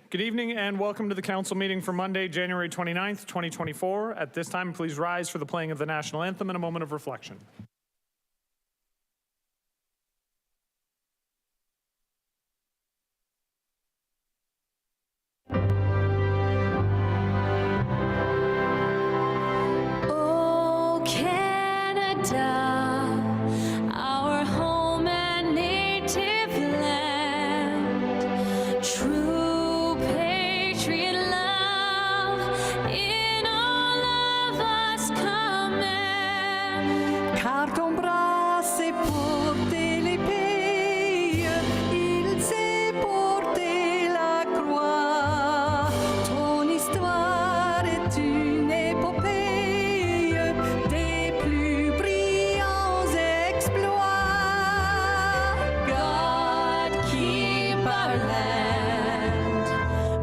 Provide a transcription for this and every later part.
Good evening and welcome to the council meeting for Monday, January 29th, 2024. At this time, please rise for the playing of the national anthem and a moment of reflection. Oh, Canada, our home and native land, true patriot love in all of us command. Car ton bras s'est porté l'épée, il s'est porté la croix. Ton histoire est une épopée des plus brillants exploits. God keep our land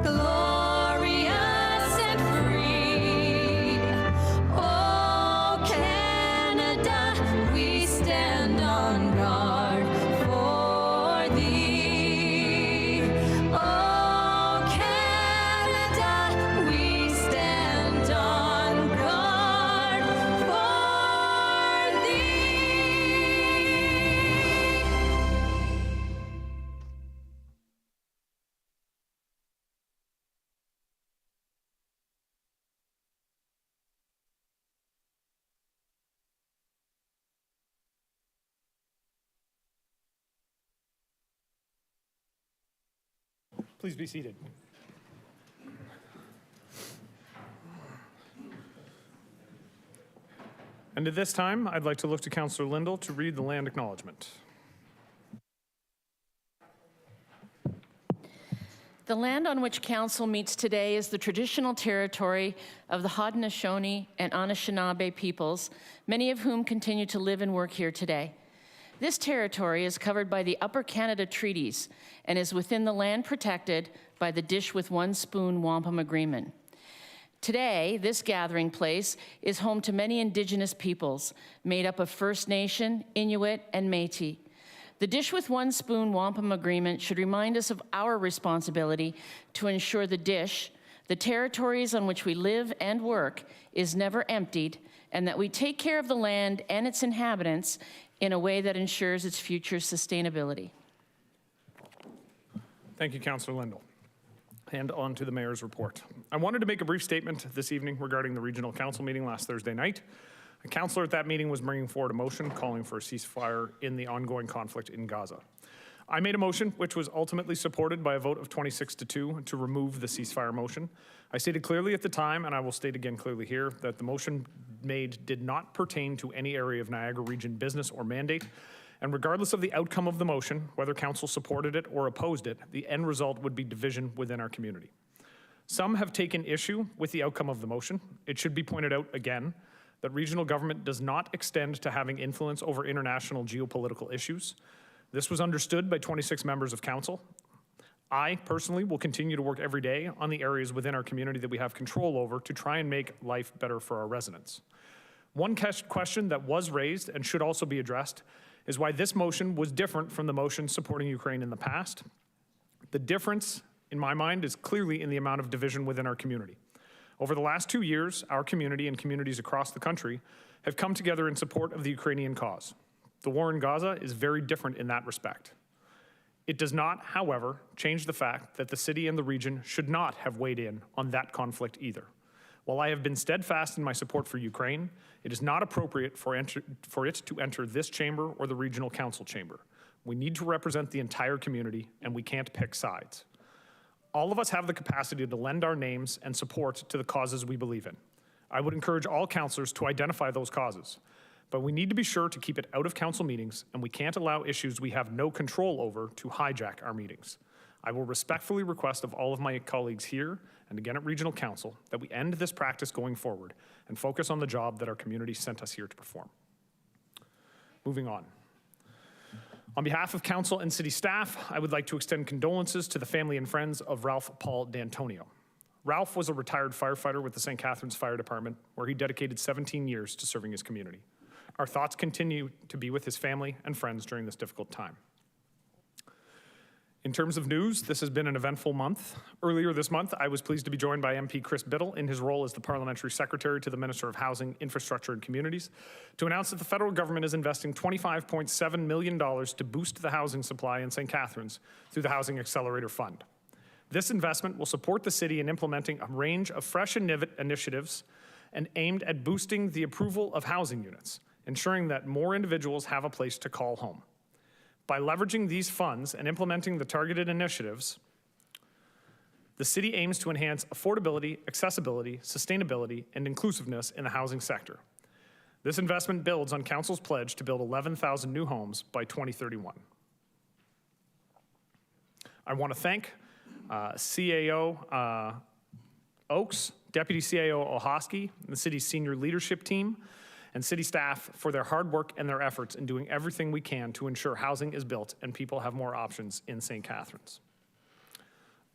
glorious and free. Oh, Canada, we stand on guard for thee. Oh, Canada, we stand on guard for thee. Please be seated. And at this time, I'd like to look to Councillor Lindell to read the land acknowledgement. The land on which Council meets today is the traditional territory of the Haudenosaunee and Anishinaabe peoples, many of whom continue to live and work here today. This territory is covered by the Upper Canada Treaties and is within the land protected by the Dish with One Spoon Wampum Agreement. Today, this gathering place is home to many Indigenous peoples made up of First Nation, Inuit, and Métis. The Dish with One Spoon Wampum Agreement should remind us of our responsibility to ensure the dish, the territories on which we live and work, is never emptied, and that we take care of the land and its inhabitants in a way that ensures its future sustainability. Thank you, Councillor Lindell. And on to the Mayor's report. I wanted to make a brief statement this evening regarding the Regional Council meeting last Thursday night. A councillor at that meeting was bringing forward a motion calling for a ceasefire in the ongoing conflict in Gaza. I made a motion which was ultimately supported by a vote of 26-2 to remove the ceasefire motion. I stated clearly at the time, and I will state again clearly here, that the motion made did not pertain to any area of Niagara Region business or mandate. And regardless of the outcome of the motion, whether council supported it or opposed it, the end result would be division within our community. Some have taken issue with the outcome of the motion. It should be pointed out again that regional government does not extend to having influence over international geopolitical issues. This was understood by 26 members of council. I personally will continue to work every day on the areas within our community that we have control over to try and make life better for our residents. One question that was raised and should also be addressed is why this motion was different from the motion supporting Ukraine in the past. The difference, in my mind, is clearly in the amount of division within our community. Over the last 2 years, our community and communities across the country have come together in support of the Ukrainian cause. The war in Gaza is very different in that respect. It does not, however, change the fact that the city and the region should not have weighed in on that conflict either. While I have been steadfast in my support for Ukraine, it is not appropriate for it to enter this chamber or the regional council chamber. We need to represent the entire community, and we can't pick sides. All of us have the capacity to lend our names and support to the causes we believe in. I would encourage all councillors to identify those causes, but we need to be sure to keep it out of council meetings, and we can't allow issues we have no control over to hijack our meetings. I will respectfully request of all of my colleagues here and again at Regional Council that we end this practice going forward and focus on the job that our community sent us here to perform. Moving on. On behalf of council and city staff, I would like to extend condolences to the family and friends of Ralph Paul D'Antonio. Ralph was a retired firefighter with the St. Catharines Fire Department, where he dedicated 17 years to serving his community. Our thoughts continue to be with his family and friends during this difficult time. In terms of news, this has been an eventful month. Earlier this month, I was pleased to be joined by MP Chris Biddle in his role as the Parliamentary Secretary to the Minister of Housing, Infrastructure and Communities to announce that the federal government is investing $25.7 million to boost the housing supply in St. Catharines through the Housing Accelerator Fund. This investment will support the city in implementing a range of fresh initiatives and aimed at boosting the approval of housing units, ensuring that more individuals have a place to call home. By leveraging these funds and implementing the targeted initiatives, the city aims to enhance affordability, accessibility, sustainability, and inclusiveness in the housing sector. This investment builds on Council's pledge to build 11,000 new homes by 2031. I want to thank CAO Oakes, Deputy CAO Ohoski, and the city's senior leadership team, and city staff for their hard work and their efforts in doing everything we can to ensure housing is built and people have more options in St. Catharines.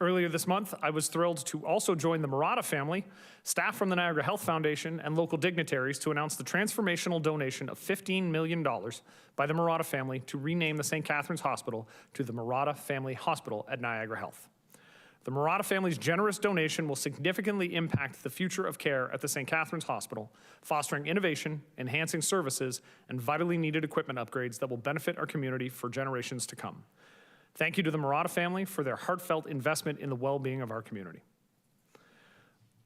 Earlier this month, I was thrilled to also join the Murata family, staff from the Niagara Health Foundation, and local dignitaries to announce the transformational donation of $15 million by the Murata family to rename the St. Catharines Hospital to the Murata Family Hospital at Niagara Health. The Murata family's generous donation will significantly impact the future of care at the St. Catharines Hospital, fostering innovation, enhancing services, and vitally needed equipment upgrades that will benefit our community for generations to come. Thank you to the Murata family for their heartfelt investment in the well-being of our community.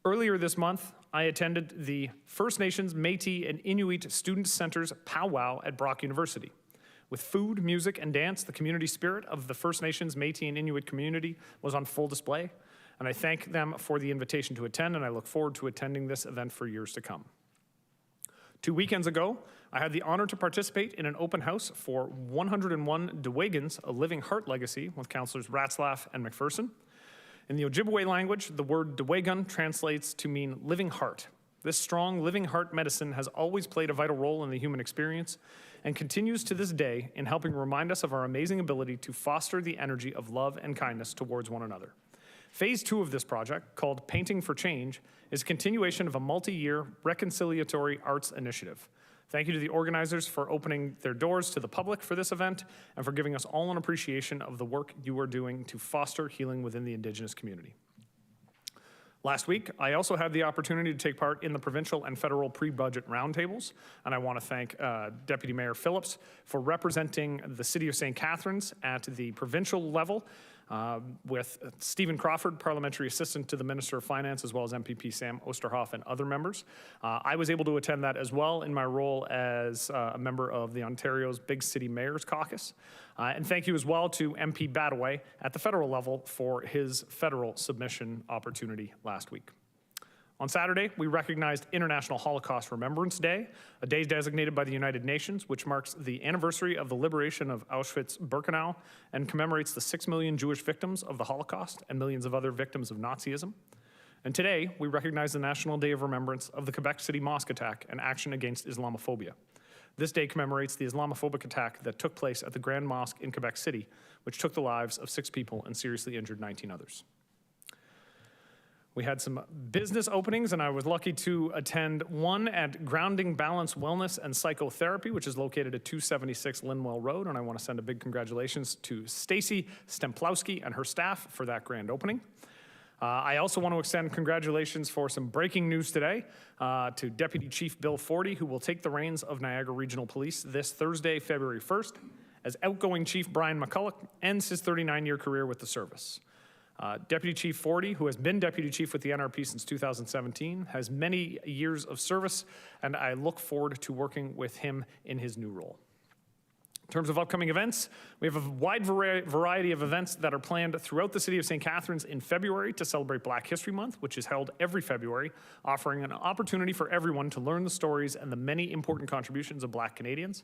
Earlier this month, I attended the First Nations, Métis, and Inuit Student Center's powwow at Brock University. With food, music, and dance, the community spirit of the First Nations, Métis, and Inuit community was on full display, and I thank them for the invitation to attend, and I look forward to attending this event for years to come. 2 weekends ago, I had the honor to participate in an open house for 101 Dewagans, A Living Heart Legacy, with Councillors Ratzlaff and McPherson. In the Ojibwe language, the word Dewagan translates to mean living heart. This strong living heart medicine has always played a vital role in the human experience and continues to this day in helping remind us of our amazing ability to foster the energy of love and kindness towards one another. Phase 2 of this project, called Painting for Change, is a continuation of a multi-year reconciliatory arts initiative. Thank you to the organizers for opening their doors to the public for this event and for giving us all an appreciation of the work you are doing to foster healing within the Indigenous community. Last week, I also had the opportunity to take part in the provincial and federal pre-budget roundtables, and I want to thank Deputy Mayor Phillips for representing the City of St. Catharines at the provincial level with Stephen Crawford, Parliamentary Assistant to the Minister of Finance, as well as MPP Sam Osterhoff and other members. I was able to attend that as well in my role as a member of the Ontario's Big City Mayors Caucus. And thank you as well to MP Badaway at the federal level for his federal submission opportunity last week. On Saturday, we recognized International Holocaust Remembrance Day, a day designated by the United Nations, which marks the anniversary of the liberation of Auschwitz-Birkenau and commemorates the 6 million Jewish victims of the Holocaust and millions of other victims of Nazism. And today, we recognize the National Day of Remembrance of the Quebec City mosque attack and action against Islamophobia. This day commemorates the Islamophobic attack that took place at the Grand Mosque in Quebec City, which took the lives of 6 people and seriously injured 19 others. We had some business openings, and I was lucky to attend one at Grounding Balance Wellness and Psychotherapy, which is located at 276 Linwell Road, and I want to send a big congratulations to Stacy Stemplowski and her staff for that grand opening. I also want to extend congratulations for some breaking news today to Deputy Chief Bill Forty, who will take the reins of Niagara Regional Police this Thursday, February 1st, as outgoing Chief Brian McCulloch ends his 39-year career with the service. Deputy Chief Forty, who has been Deputy Chief with the NRP since 2017, has many years of service, and I look forward to working with him in his new role. In terms of upcoming events, we have a wide variety of events that are planned throughout the City of St. Catharines in February to celebrate Black History Month, which is held every February, offering an opportunity for everyone to learn the stories and the many important contributions of Black Canadians.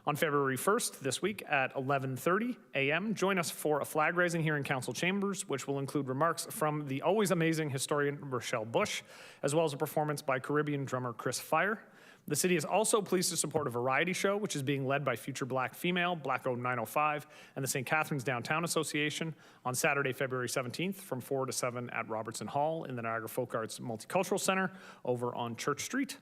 On February 1st, this week at 11:30 a.m., join us for a flag raising here in Council Chambers, which will include remarks from the always amazing historian Rochelle Bush, as well as a performance by Caribbean drummer Chris Fire. The city is also pleased to support a variety show, which is being led by Future Black Female, Black 905, and the St. Catharines Downtown Association on Saturday, February 17th from 4 to 7 at Robertson Hall in the Niagara Folk Arts Multicultural Center over on Church Street.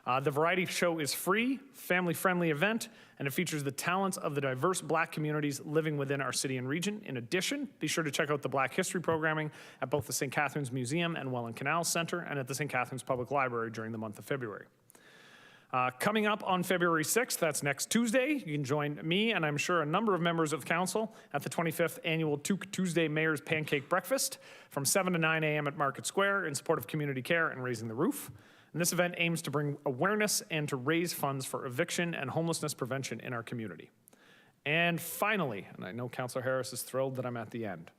The variety show is free, family-friendly event, and it features the talents of the diverse Black communities living within our city and region. In addition, be sure to check out the Black History programming at both the St. Catharines Museum and Welland Canal Center and at the St. Catharines Public Library during the month of February. Coming up on February 6th, that's next Tuesday, you can join me and I'm sure a number of members of council at the 25th Annual Tuesday Mayor's Pancake Breakfast from 7 to 9 a.m. at Market Square in support of community care and raising the roof. And this event aims to bring awareness and to raise funds for eviction and homelessness prevention in our community. And finally, and I know Councillor Harris is thrilled that I'm at the end,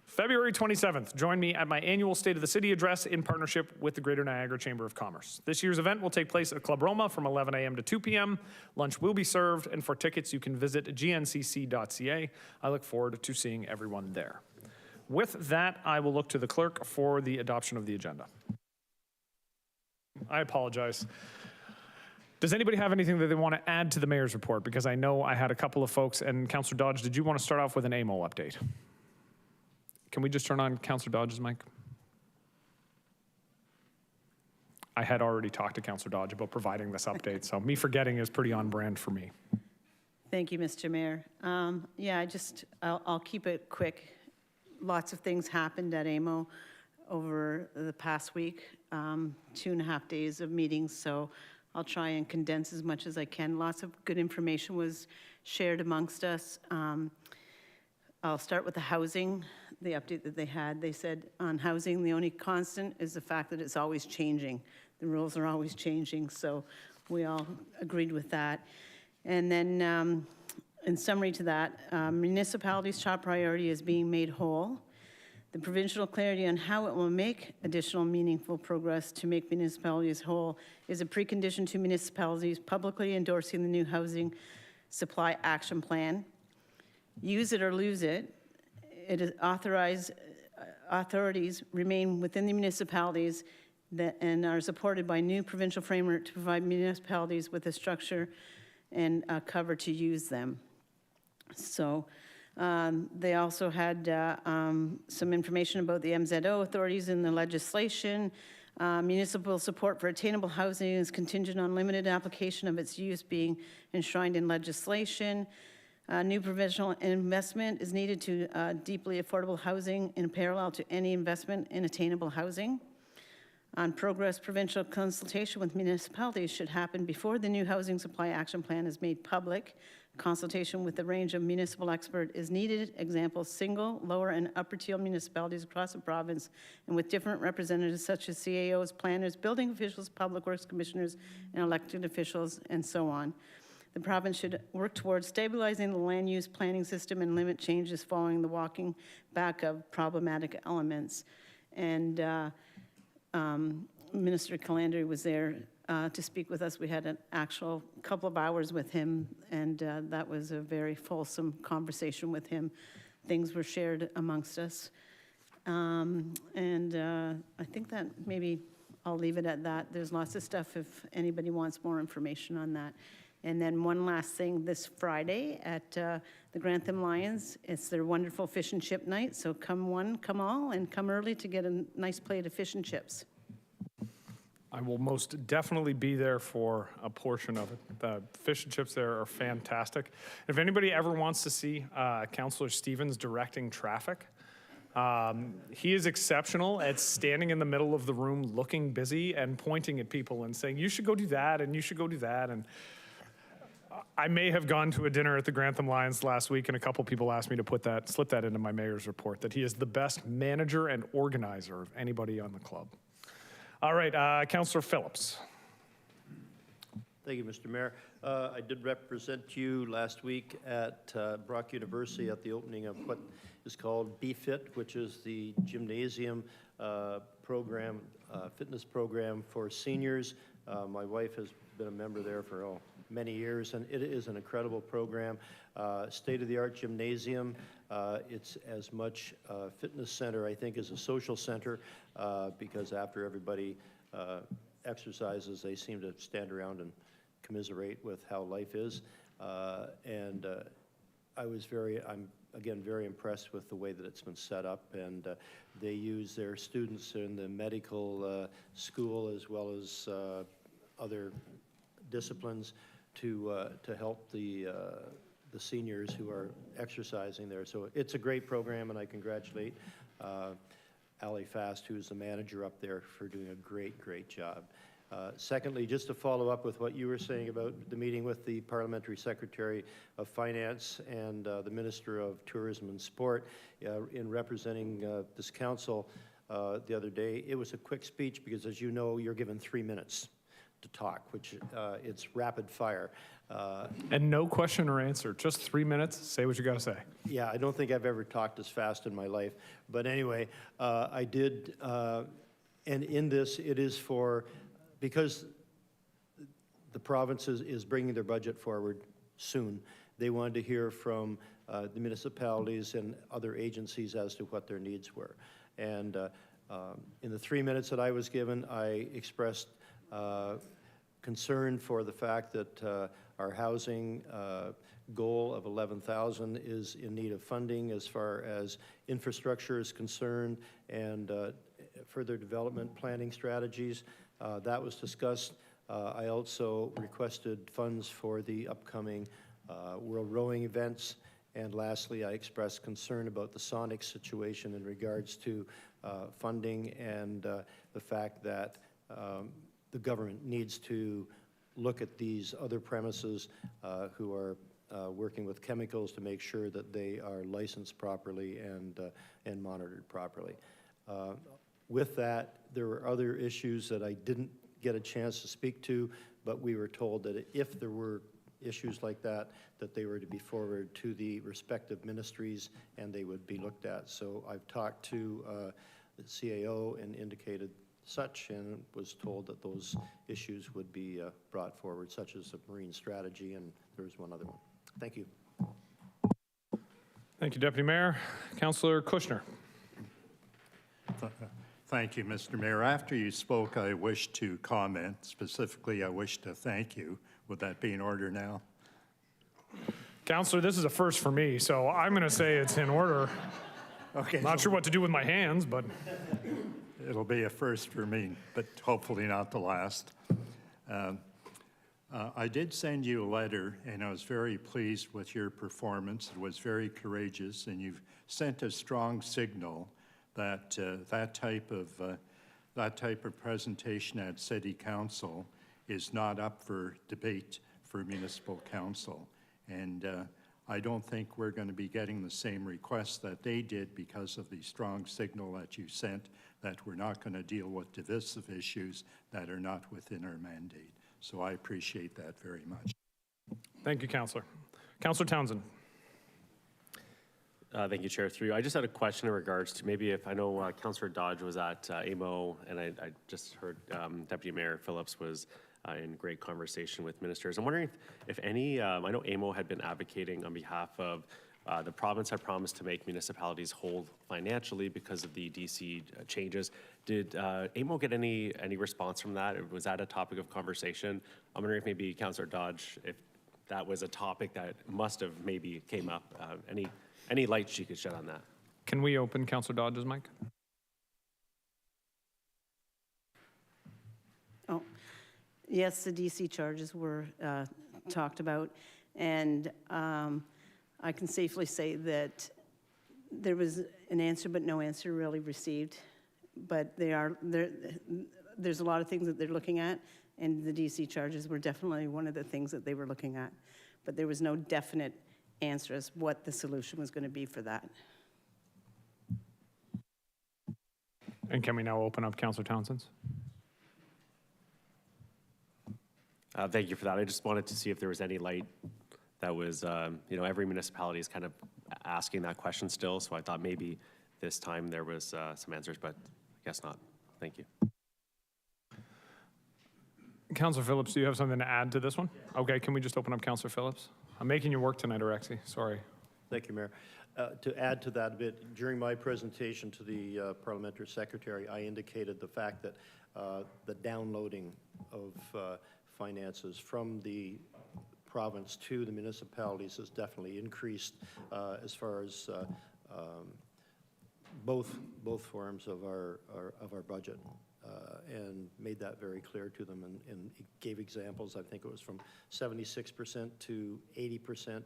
February 27th, join me at my annual State of the City address in partnership with the Greater Niagara Chamber of Commerce. This year's event will take place at Club Roma from 11 a.m. to 2 p.m. Lunch will be served, and for tickets, you can visit gncc.ca. I look forward to seeing everyone there. With that, I will look to the clerk for the adoption of the agenda. I apologize. Does anybody have anything that they want to add to the mayor's report? Because I know I had a couple of folks, and Councillor Dodge, did you want to start off with an AMO update? Can we just turn on Councillor Dodge's mic? I had already talked to Councillor Dodge about providing this update, so me forgetting is pretty on brand for me. Thank you, Mr. Mayor. Yeah, I'll keep it quick. Lots of things happened at AMO over the past week, 2.5 days of meetings, so I'll try and condense as much as I can. Lots of good information was shared amongst us. I'll start with the housing, the update that they had. They said on housing, the only constant is the fact that it's always changing. The rules are always changing, so we all agreed with that. And then in summary to that, municipalities' top priority is being made whole. The provincial clarity on how it will make additional meaningful progress to make municipalities whole is a precondition to municipalities publicly endorsing the new housing supply action plan. Use it or lose it. It is authorities remain within the municipalities and are supported by new provincial framework to provide municipalities with a structure and a cover to use them. So they also had some information about the MZO authorities and the legislation. Municipal support for attainable housing is contingent on limited application of its use being enshrined in legislation. New provincial investment is needed to deeply affordable housing in parallel to any investment in attainable housing. On progress, provincial consultation with municipalities should happen before the new housing supply action plan is made public. Consultation with a range of municipal experts is needed. Examples, single, lower, and upper tier municipalities across the province, and with different representatives such as CAOs, planners, building officials, public works commissioners, and elected officials, and so on. The province should work towards stabilizing the land use planning system and limit changes following the walking back of problematic elements. And Minister Calandry was there to speak with us. We had an actual couple of hours with him, and that was a very fulsome conversation with him. Things were shared amongst us. I think that maybe I'll leave it at that. There's lots of stuff if anybody wants more information on that. And then one last thing, this Friday at the Grantham Lions, it's their wonderful fish and chip night. So come one, come all, and come early to get a nice plate of fish and chips. I will most definitely be there for a portion of it. The fish and chips there are fantastic. If anybody ever wants to see Councillor Stevens directing traffic, he is exceptional at standing in the middle of the room looking busy and pointing at people and saying, you should go do that, and you should go do that. And I may have gone to a dinner at the Grantham Lions last week, and a couple people asked me to slip that into my mayor's report, that he is the best manager and organizer of anybody on the club. All right, Councillor Phillips. Thank you, Mr. Mayor. I did represent you last week at Brock University at the opening of what is called BFIT, which is the gymnasium program, fitness program for seniors. My wife has been a member there for many years, and it is an incredible program. State-of-the-art gymnasium. It's as much a fitness center, I think, as a social center, because after everybody exercises, they seem to stand around and commiserate with how life is. I'm again very impressed with the way that it's been set up, and they use their students in the medical school as well as other disciplines to help the seniors who are exercising there. So it's a great program, and I congratulate Ali Fast, who's the manager up there, for doing a great job. Secondly, just to follow up with what you were saying about the meeting with the Parliamentary Secretary of Finance and the Minister of Tourism and Sport in representing this council the other day, it was a quick speech because, as you know, you're given 3 minutes to talk, which it's rapid fire. And no question or answer, just 3 minutes, say what you got to say. Yeah, I don't think I've ever talked as fast in my life. But anyway, I did, and in this, it is for, because the province is bringing their budget forward soon, they wanted to hear from the municipalities and other agencies as to what their needs were. And in the 3 minutes that I was given, I expressed concern for the fact that our housing goal of 11,000 is in need of funding as far as infrastructure is concerned and further development planning strategies. That was discussed. I also requested funds for the upcoming World Rowing events. And lastly, I expressed concern about the Sonic situation in regards to funding and the fact that the government needs to look at these other premises who are working with chemicals to make sure that they are licensed properly and monitored properly. With that, there were other issues that I didn't get a chance to speak to, but we were told that if there were issues like that, that they were to be forwarded to the respective ministries and they would be looked at. So I've talked to the CAO and indicated such, and was told that those issues would be brought forward, such as the marine strategy, and there's one other one. Thank you. Thank you, Deputy Mayor. Councillor Kushner. Thank you, Mr. Mayor. After you spoke, I wish to comment. Specifically, I wish to thank you. Would that be in order now? Councillor, this is a first for me, so I'm going to say it's in order. Okay. Not sure what to do with my hands, but It'll be a first for me, but hopefully not the last. I did send you a letter, and I was very pleased with your performance. It was very courageous, and you've sent a strong signal that that type of presentation at City Council is not up for debate for Municipal Council. And I don't think we're going to be getting the same requests that they did because of the strong signal that you sent that we're not going to deal with divisive issues that are not within our mandate. So I appreciate that very much. thank you, Councillor. Councillor Townsend. Thank you, Chair. Through you. I just had a question in regards to maybe if I know Councillor Dodge was at AMO, and I just heard Deputy Mayor Phillips was in great conversation with ministers. I'm wondering if any, I know AMO had been advocating on behalf of the province had promised to make municipalities whole financially because of the DC changes. Did AMO get any response from that? Was that a topic of conversation? I'm wondering if maybe Councillor Dodge, if that was a topic that must have maybe came up. Any light she could shed on that? Can we open Councillor Dodge's mic? Oh, yes, the DC charges were talked about, and I can safely say that there was an answer, but no answer really received. But there's a lot of things that they're looking at, and the DC charges were definitely one of the things that they were looking at. But there was no definite answer as what the solution was going to be for that. And can we now open up Councillor Townsend's? Thank you for that. I just wanted to see if there was any light that was, every municipality is kind of asking that question still. So I thought maybe this time there was some answers, but I guess not. Thank you. Councillor Phillips, do you have something to add to this one? Okay, can we just open up Councillor Phillips? I'm making you work tonight, Orexy. Sorry. Thank you, Mayor. To add to that a bit, during my presentation to the Parliamentary Secretary, I indicated the fact that the downloading of finances from the province to the municipalities has definitely increased as far as both forms of our budget. and made that very clear to them, and gave examples. I think it was from 76% to 80%.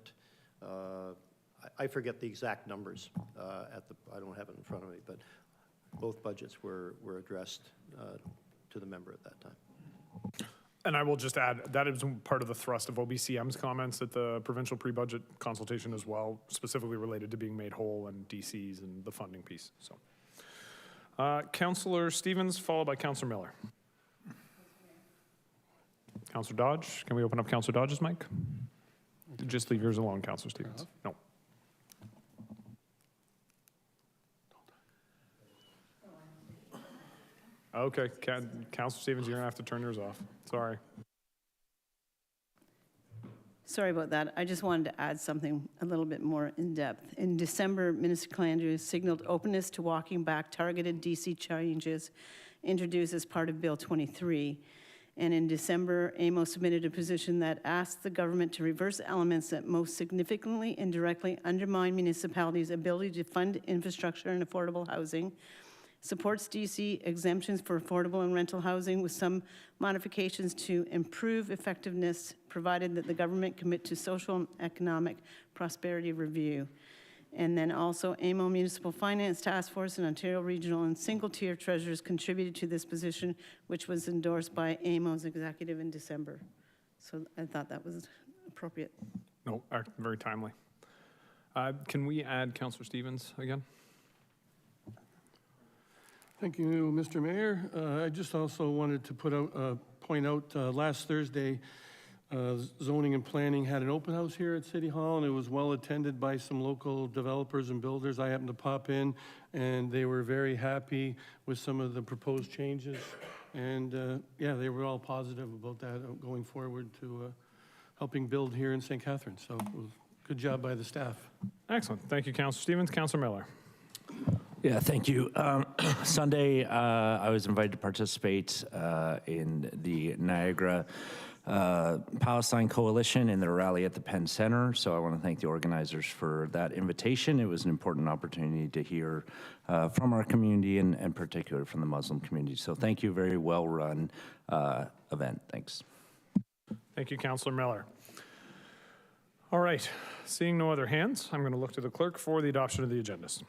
I forget the exact numbers I don't have it in front of me, but both budgets were addressed to the member at that time. And I will just add, that is part of the thrust of OBCM's comments at the provincial pre-budget consultation as well, specifically related to being made whole and DCs and the funding piece, so. Councillor Stevens, followed by Councillor Miller. Councillor Dodge, can we open up Councillor Dodge's mic? Just leave yours alone, Councillor Stevens. No. Okay, Councillor Stevens, you're gonna have to turn yours off. Sorry. Sorry about that. I just wanted to add something a little bit more in depth. In December, Minister Calandra signaled openness to walking back targeted DC changes introduced as part of Bill 23. And in December, AMO submitted a position that asked the government to reverse elements that most significantly and directly undermine municipalities' ability to fund infrastructure and affordable housing, supports DC exemptions for affordable and rental housing with some modifications to improve effectiveness, provided that the government commit to social and economic prosperity review. And then also AMO Municipal Finance Task Force and Ontario Regional and Single Tier Treasurers contributed to this position, which was endorsed by AMO's executive in December. So I thought that was appropriate. No, very timely. Can we add Councillor Stevens again? Thank you, Mr. Mayor. I just also wanted to point out last Thursday, Zoning and Planning had an open house here at City Hall, and it was well attended by some local developers and builders. I happened to pop in, and they were very happy with some of the proposed changes. And yeah, they were all positive about that going forward to helping build here in St. Catharines. So it was good job by the staff. Excellent. Thank you, Councillor Stevens. Councillor Miller. Yeah, thank you. Sunday, I was invited to participate in the Niagara Palestine Coalition in their rally at the Penn Center. So I want to thank the organizers for that invitation. It was an important opportunity to hear from our community and particularly from the Muslim community. So thank you, very well run event. Thanks. Thank you, Councillor Miller. All right, seeing no other hands, I'm going to look to the clerk for the adoption of the agendas.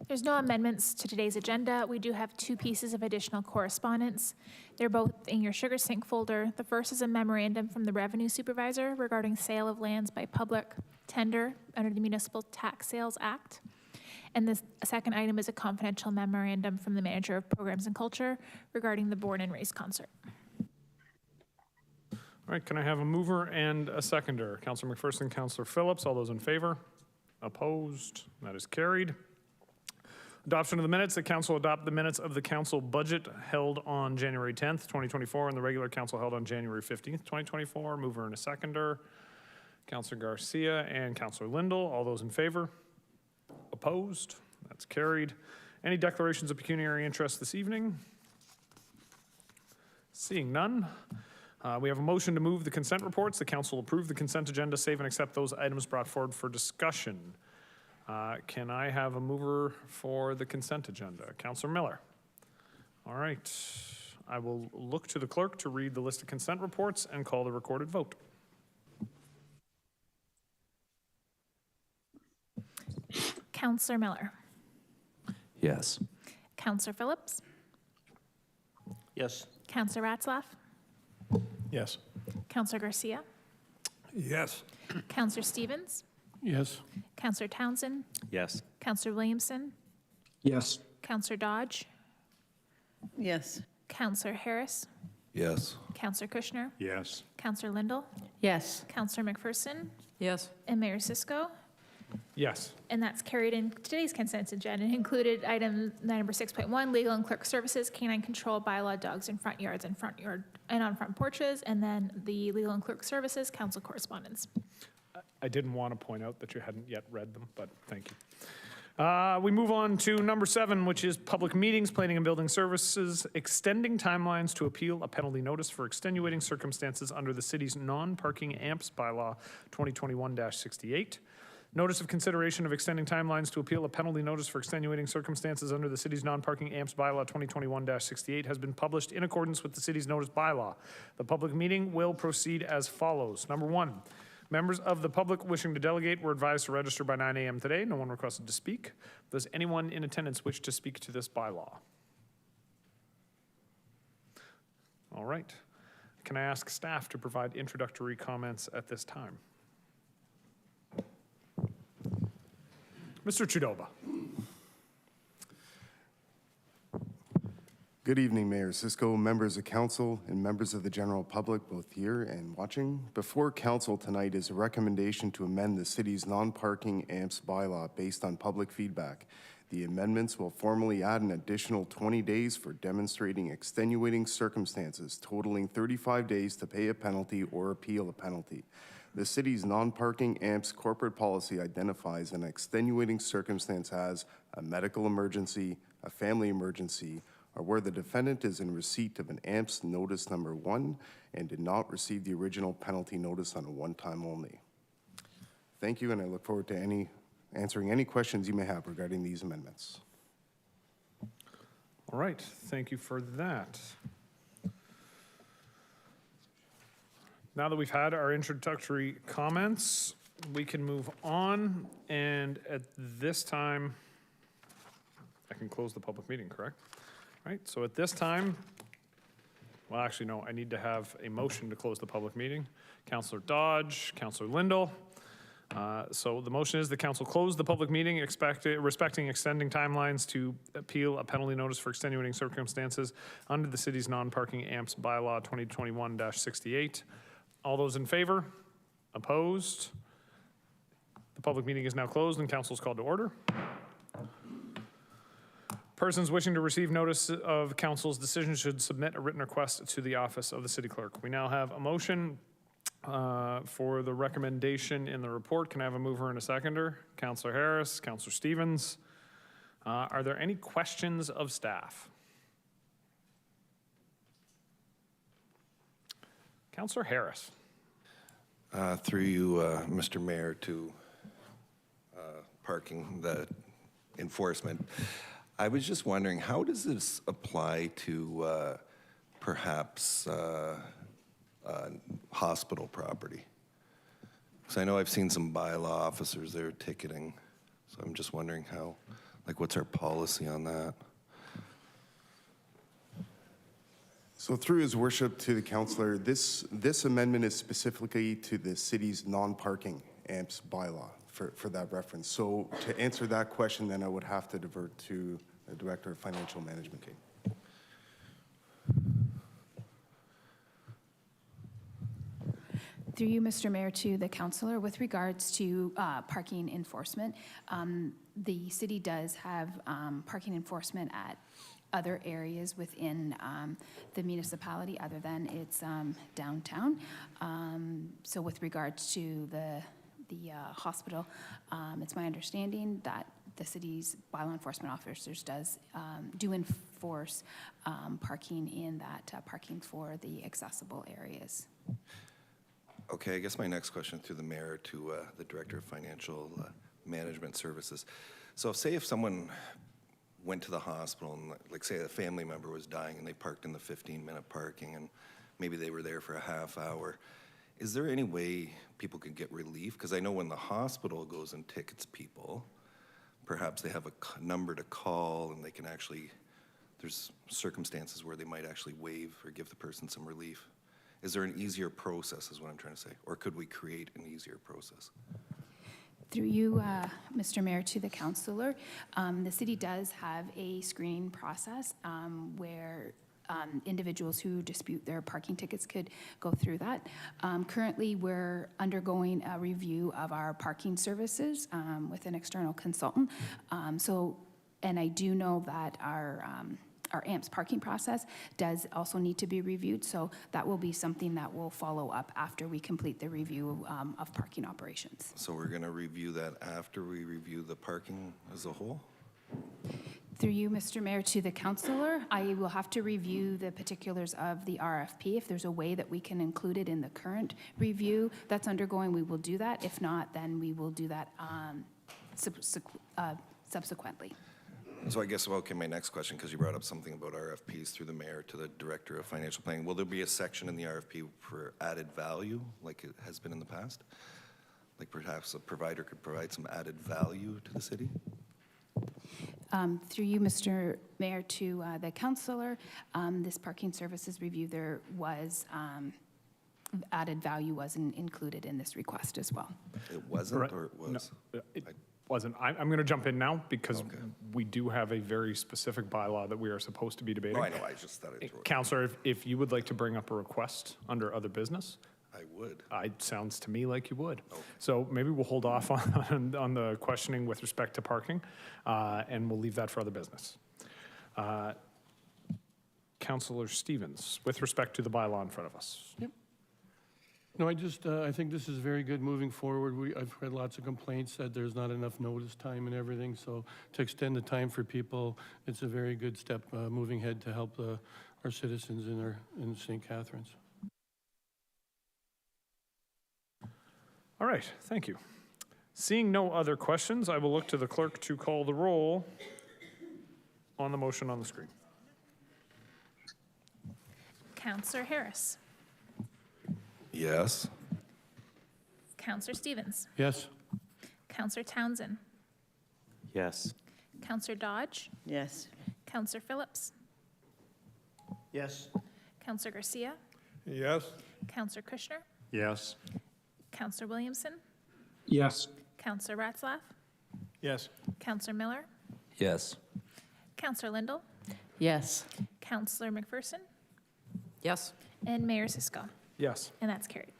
There's no amendments to today's agenda. We do have two pieces of additional correspondence. They're both in your Sugar Sync folder. The first is a memorandum from the Revenue Supervisor regarding sale of lands by public tender under the Municipal Tax Sales Act. And the second item is a confidential memorandum from the Manager of Programs and Culture regarding the Born and Raised concert. All right, can I have a mover and a seconder? Councillor McPherson, Councillor Phillips, all those in favor? Opposed? That is carried. Adoption of the minutes. The council adopt the minutes of the council budget held on January 10th, 2024, and the regular council held on January 15th, 2024. Mover and a seconder. Councillor Garcia and Councillor Lindell. All those in favor? Opposed? That's carried. Any declarations of pecuniary interest this evening? Seeing none. We have a motion to move the consent reports. The council approve the consent agenda, save and accept those items brought forward for discussion. Can I have a mover for the consent agenda? Councillor Miller. All right. I will look to the clerk to read the list of consent reports and call the recorded vote. Councillor Miller. Yes. Councillor Phillips. Yes. Councillor Ratzlaff. Yes. Councillor Garcia. Yes. Councillor Stevens. Yes. Councillor Townsend. Yes. Councillor Williamson. Yes. Councillor Dodge. Yes. Councillor Harris. Yes. Councillor Kushner. Yes. Councillor Lindell. Yes. Councillor McPherson. Yes. And Mayor Cisco. Yes. And that's carried in today's consent agenda. It included item number 6.1, legal and clerk services, canine control, bylaw, dogs in front yards and on front porches, and then the legal and clerk services, council correspondence. I didn't want to point out that you hadn't yet read them, but thank you. We move on to number 7, which is public meetings, planning and building services, extending timelines to appeal a penalty notice for extenuating circumstances under the city's non-parking amps bylaw 2021-68. Notice of consideration of extending timelines to appeal a penalty notice for extenuating circumstances under the city's non-parking AMPS bylaw 2021-68 has been published in accordance with the city's notice bylaw. The public meeting will proceed as follows. Number one, members of the public wishing to delegate were advised to register by 9 a.m. today. No one requested to speak. Does anyone in attendance wish to speak to this bylaw? All right. Can I ask staff to provide introductory comments at this time? Mr. Chudoba. Good evening, Mayor Cisco, members of council, and members of the general public, both here and watching. Before council tonight is a recommendation to amend the city's non-parking AMPS bylaw based on public feedback. The amendments will formally add an additional 20 days for demonstrating extenuating circumstances, totaling 35 days to pay a penalty or appeal a penalty. The city's non-parking AMPS corporate policy identifies an extenuating circumstance as a medical emergency, a family emergency, or where the defendant is in receipt of an AMPS notice number 1 and did not receive the original penalty notice on a one-time only. Thank you, and I look forward to answering any questions you may have regarding these amendments. All right, thank you for that. Now that we've had our introductory comments, we can move on, and at this time, I can close the public meeting, correct? All right, so at this time, well, actually, no, I need to have a motion to close the public meeting. Councillor Dodge, Councillor Lindell. So the motion is the council close the public meeting respecting extending timelines to appeal a penalty notice for extenuating circumstances under the city's non-parking AMPS bylaw 2021-68. All those in favor? Opposed? The public meeting is now closed and council is called to order. Persons wishing to receive notice of council's decision should submit a written request to the office of the city clerk. We now have a motion for the recommendation in the report. Can I have a mover and a seconder? Councillor Harris, Councillor Stevens. Are there any questions of staff? Councillor Harris. Through you, Mr. Mayor, to parking, the enforcement. I was just wondering, how does this apply to perhaps hospital property? Because I know I've seen some bylaw officers there ticketing, so I'm just wondering how, like, what's our policy on that? So through his worship to the councillor, this amendment is specifically to the city's non-parking AMPS bylaw for that reference. So to answer that question, then I would have to divert to the Director of Financial Management. Through you, Mr. Mayor, to the councillor, with regards to parking enforcement, the city does have parking enforcement at other areas within the municipality other than its downtown. So with regards to the hospital, it's my understanding that the city's bylaw enforcement officers do enforce parking in that parking for the accessible areas. Okay, I guess my next question through the mayor to the Director of Financial Management Services. So say if someone went to the hospital and, like, say a family member was dying and they parked in the 15-minute parking and maybe they were there for a half hour, is there any way people could get relief? Because I know when the hospital goes and tickets people, perhaps they have a number to call and they can actually, there's circumstances where they might actually waive or give the person some relief. Is there an easier process is what I'm trying to say? Or could we create an easier process? Through you, Mr. Mayor, to the councillor, the city does have a screening process where individuals who dispute their parking tickets could go through that. Currently, we're undergoing a review of our parking services with an external consultant. And I do know that our AMPS parking process does also need to be reviewed, so that will be something that will follow up after we complete the review of parking operations. So we're going to review that after we review the parking as a whole? Through you, Mr. Mayor, to the councillor, I will have to review the particulars of the RFP. If there's a way that we can include it in the current review that's undergoing, we will do that. If not, then we will do that subsequently. So I guess, well, okay, my next question, because you brought up something about RFPs through the mayor to the director of financial planning. Will there be a section in the RFP for added value like it has been in the past? Like perhaps a provider could provide some added value to the city? Through you, Mr. Mayor, to the councillor, this parking services review, there was added value wasn't included in this request as well. It wasn't, Right. or it was? No, it wasn't. I'm going to jump in now because we do have a very specific bylaw that we are supposed to be debating. No, I know, I just thought I'd throw it. Councillor, if you would like to bring up a request under other business, I would. it sounds to me like you would. So maybe we'll hold off on the questioning with respect to parking, and we'll leave that for other business. Councillor Stevens, with respect to the bylaw in front of us. Yep. No, I think this is very good moving forward. I've heard lots of complaints that there's not enough notice time and everything, so to extend the time for people, it's a very good step moving ahead to help our citizens in St. Catharines. All right, thank you. Seeing no other questions, I will look to the clerk to call the roll on the motion on the screen. Councillor Harris. Yes. Councillor Stevens. Yes. Councillor Townsend. Yes. Councillor Dodge. Yes. Councillor Phillips. Yes. Councillor Garcia. Yes. Councillor Kushner. Yes. Councillor Williamson. Yes. Councillor Ratzlaff. Yes. Councillor Miller. Yes. Councillor Lindell. Yes. Councillor McPherson. Yes. And Mayor Cisco. Yes. And that's carried.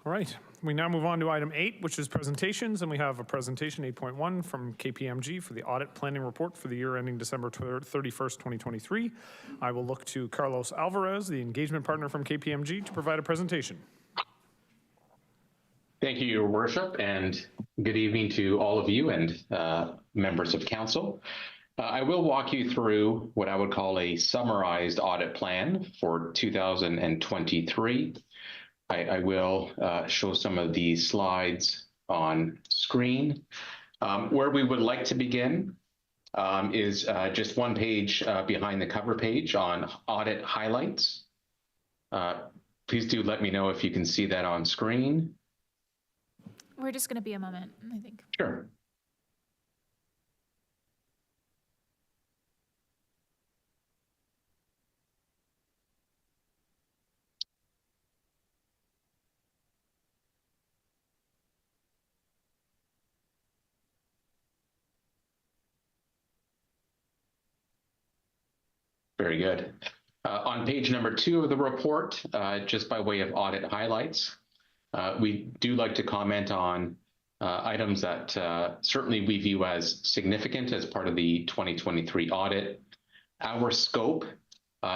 All right, we now move on to item 8, which is presentations, and we have a presentation 8.1 from KPMG for the audit planning report for the year ending December 31st, 2023. I will look to Carlos Alvarez, the engagement partner from KPMG, to provide a presentation. Thank you, Your Worship, and good evening to all of you and members of council. I will walk you through what I would call a summarized audit plan for 2023. I will show some of these slides on screen. Where we would like to begin is just one page behind the cover page on audit highlights. Please do let me know if you can see that on screen. We're just going to be a moment, I think. Sure. Very good. On page number 2 of the report, just by way of audit highlights, we do like to comment on items that certainly we view as significant as part of the 2023 audit. Our scope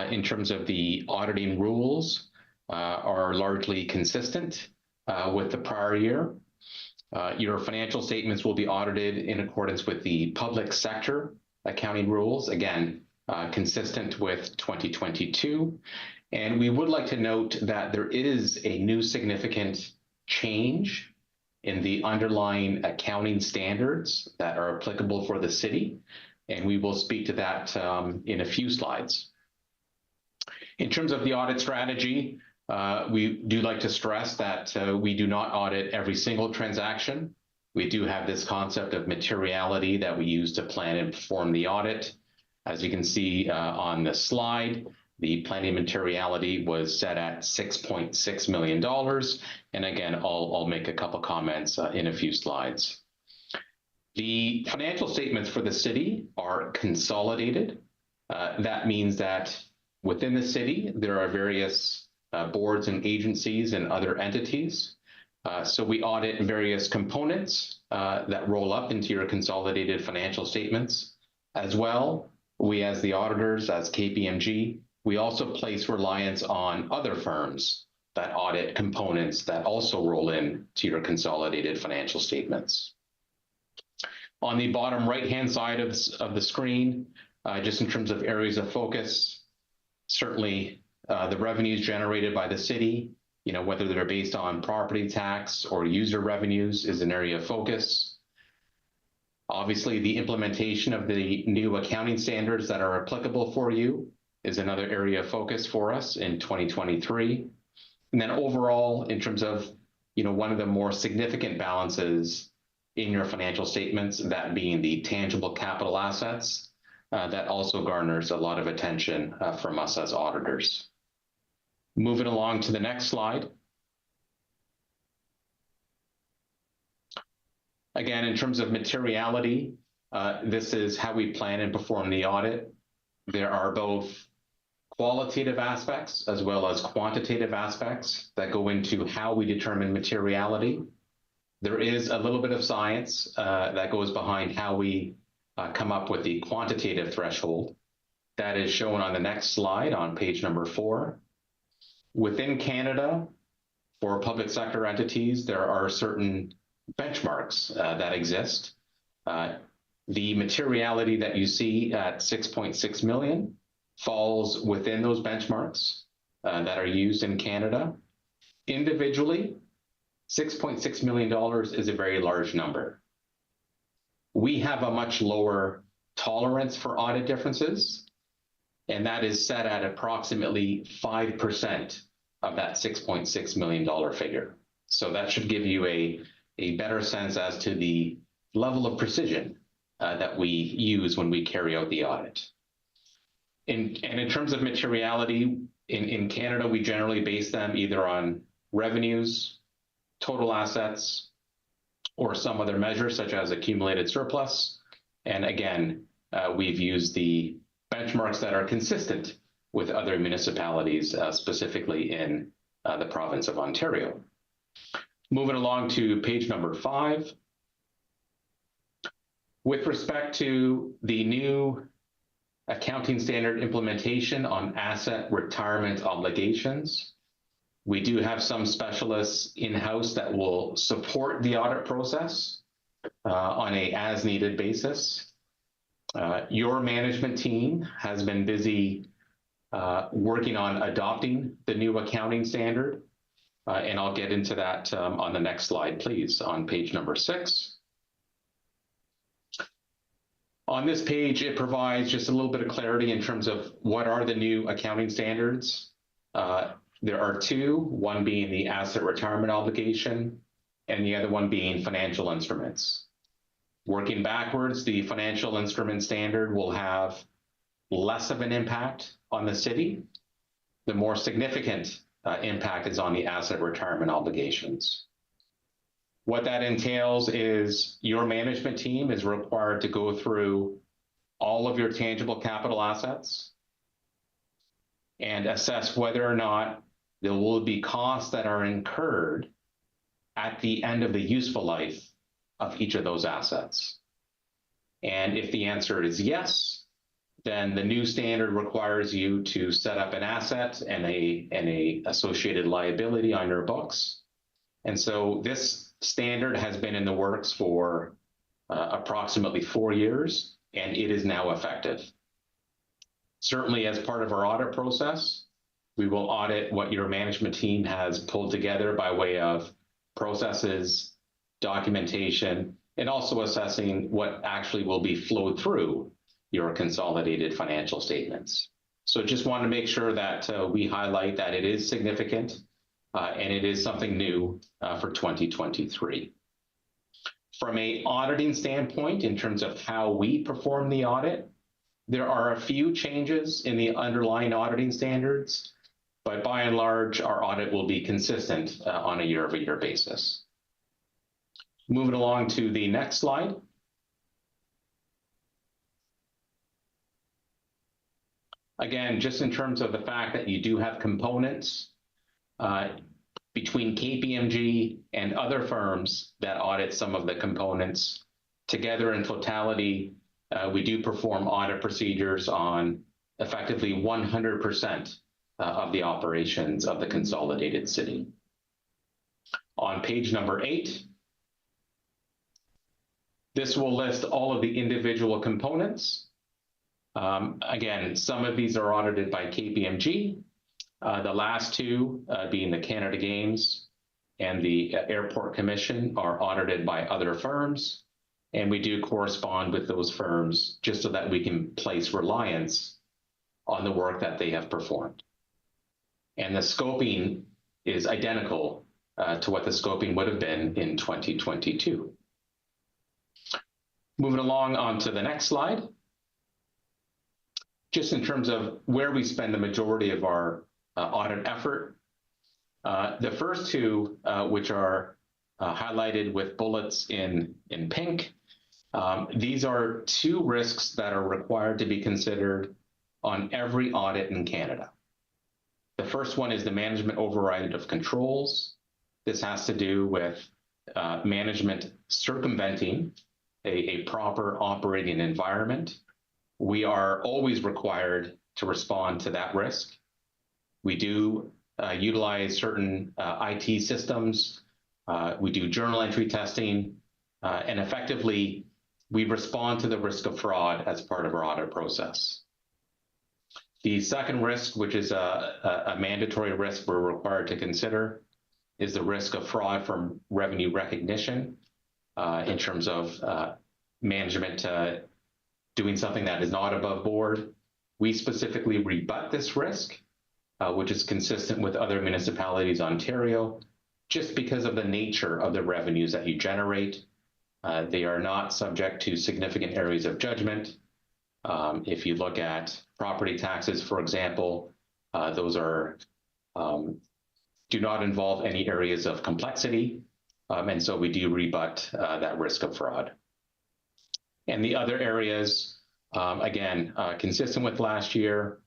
in terms of the auditing rules are largely consistent with the prior year. Your financial statements will be audited in accordance with the public sector accounting rules, again, consistent with 2022. And we would like to note that there is a new significant change in the underlying accounting standards that are applicable for the city. And we will speak to that in a few slides. In terms of the audit strategy, we do like to stress that we do not audit every single transaction. We do have this concept of materiality that we use to plan and perform the audit. As you can see on the slide, the planning materiality was set at $6.6 million. And again, I'll make a couple comments in a few slides. The financial statements for the city are consolidated. That means that within the city, there are various boards and agencies and other entities. So we audit various components that roll up into your consolidated financial statements. As well, we as the auditors, as KPMG, we also place reliance on other firms that audit components that also roll in to your consolidated financial statements. On the bottom right-hand side of the screen, just in terms of areas of focus, certainly the revenues generated by the city, whether they're based on property tax or user revenues, is an area of focus. Obviously, the implementation of the new accounting standards that are applicable for you is another area of focus for us in 2023. And then overall, in terms of, one of the more significant balances in your financial statements, that being the tangible capital assets, that also garners a lot of attention from us as auditors. Moving along to the next slide. Again, in terms of materiality, this is how we plan and perform the audit. There are both qualitative aspects as well as quantitative aspects that go into how we determine materiality. There is a little bit of science that goes behind how we come up with the quantitative threshold. That is shown on the next slide on page number 4. Within Canada, for public sector entities, there are certain benchmarks that exist. The materiality that you see at 6.6 million falls within those benchmarks that are used in Canada. Individually, $6.6 million is a very large number. We have a much lower tolerance for audit differences, and that is set at approximately 5% of that $6.6 million figure. So that should give you a better sense as to the level of precision that we use when we carry out the audit. And in terms of materiality, in Canada, we generally base them either on revenues, total assets, or some other measure such as accumulated surplus. And again, we've used the benchmarks that are consistent with other municipalities, specifically in the province of Ontario. Moving along to page number 5. With respect to the new accounting standard implementation on asset retirement obligations, we do have some specialists in-house that will support the audit process on a as-needed basis. Your management team has been busy working on adopting the new accounting standard, and I'll get into that on the next slide, please, on page number 6. On this page, it provides just a little bit of clarity in terms of what are the new accounting standards. There are 2, one being the asset retirement obligation and the other one being financial instruments. Working backwards, the financial instrument standard will have less of an impact on the city. The more significant impact is on the asset retirement obligations. What that entails is your management team is required to go through all of your tangible capital assets and assess whether or not there will be costs that are incurred at the end of the useful life of each of those assets. And if the answer is yes, then the new standard requires you to set up an asset and a associated liability on your books. And so this standard has been in the works for approximately 4 years, and it is now effective. Certainly, as part of our audit process, we will audit what your management team has pulled together by way of processes, documentation, and also assessing what actually will be flowed through your consolidated financial statements. So just want to make sure that we highlight that it is significant and it is something new for 2023. From an auditing standpoint, in terms of how we perform the audit, there are a few changes in the underlying auditing standards, but by and large, our audit will be consistent on a year-over-year basis. Moving along to the next slide. Again, just in terms of the fact that you do have components between KPMG and other firms that audit some of the components, together in totality, we do perform audit procedures on effectively 100% of the operations of the consolidated city. On page number 8, This will list all of the individual components. Again, some of these are audited by KPMG. The last two, being the Canada Games and the Airport Commission, are audited by other firms. And we do correspond with those firms just so that we can place reliance on the work that they have performed. And the scoping is identical to what the scoping would have been in 2022. Moving along on to the next slide. Just in terms of where we spend the majority of our audit effort, the first two, which are highlighted with bullets in pink, these are two risks that are required to be considered on every audit in Canada. The first one is the management override of controls. This has to do with management circumventing a proper operating environment. We are always required to respond to that risk. We do utilize certain IT systems. We do journal entry testing, and effectively, we respond to the risk of fraud as part of our audit process. The second risk, which is a mandatory risk we're required to consider, is the risk of fraud from revenue recognition in terms of management doing something that is not above board. We specifically rebut this risk, which is consistent with other municipalities in Ontario, just because of the nature of the revenues that you generate. They are not subject to significant areas of judgment. If you look at property taxes, for example, those are do not involve any areas of complexity, and so we do rebut that risk of fraud. And the other areas, again, consistent with last year,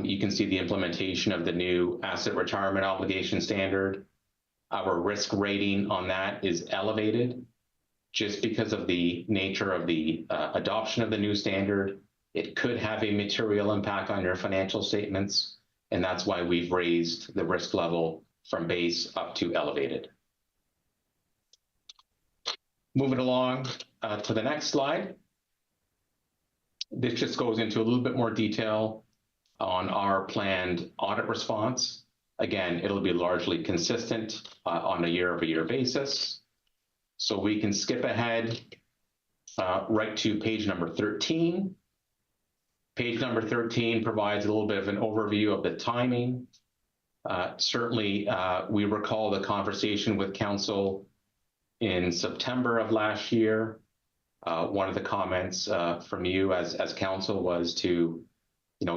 you can see the implementation of the new asset retirement obligation standard. Our risk rating on that is elevated just because of the nature of the adoption of the new standard. It could have a material impact on your financial statements, and that's why we've raised the risk level from base up to elevated. Moving along to the next slide. This just goes into a little bit more detail on our planned audit response. Again, it'll be largely consistent on a year-over-year basis. So we can skip ahead right to page number 13. Page number 13 provides a little bit of an overview of the timing. Certainly, we recall the conversation with Council in September of last year. One of the comments from you as Council was to,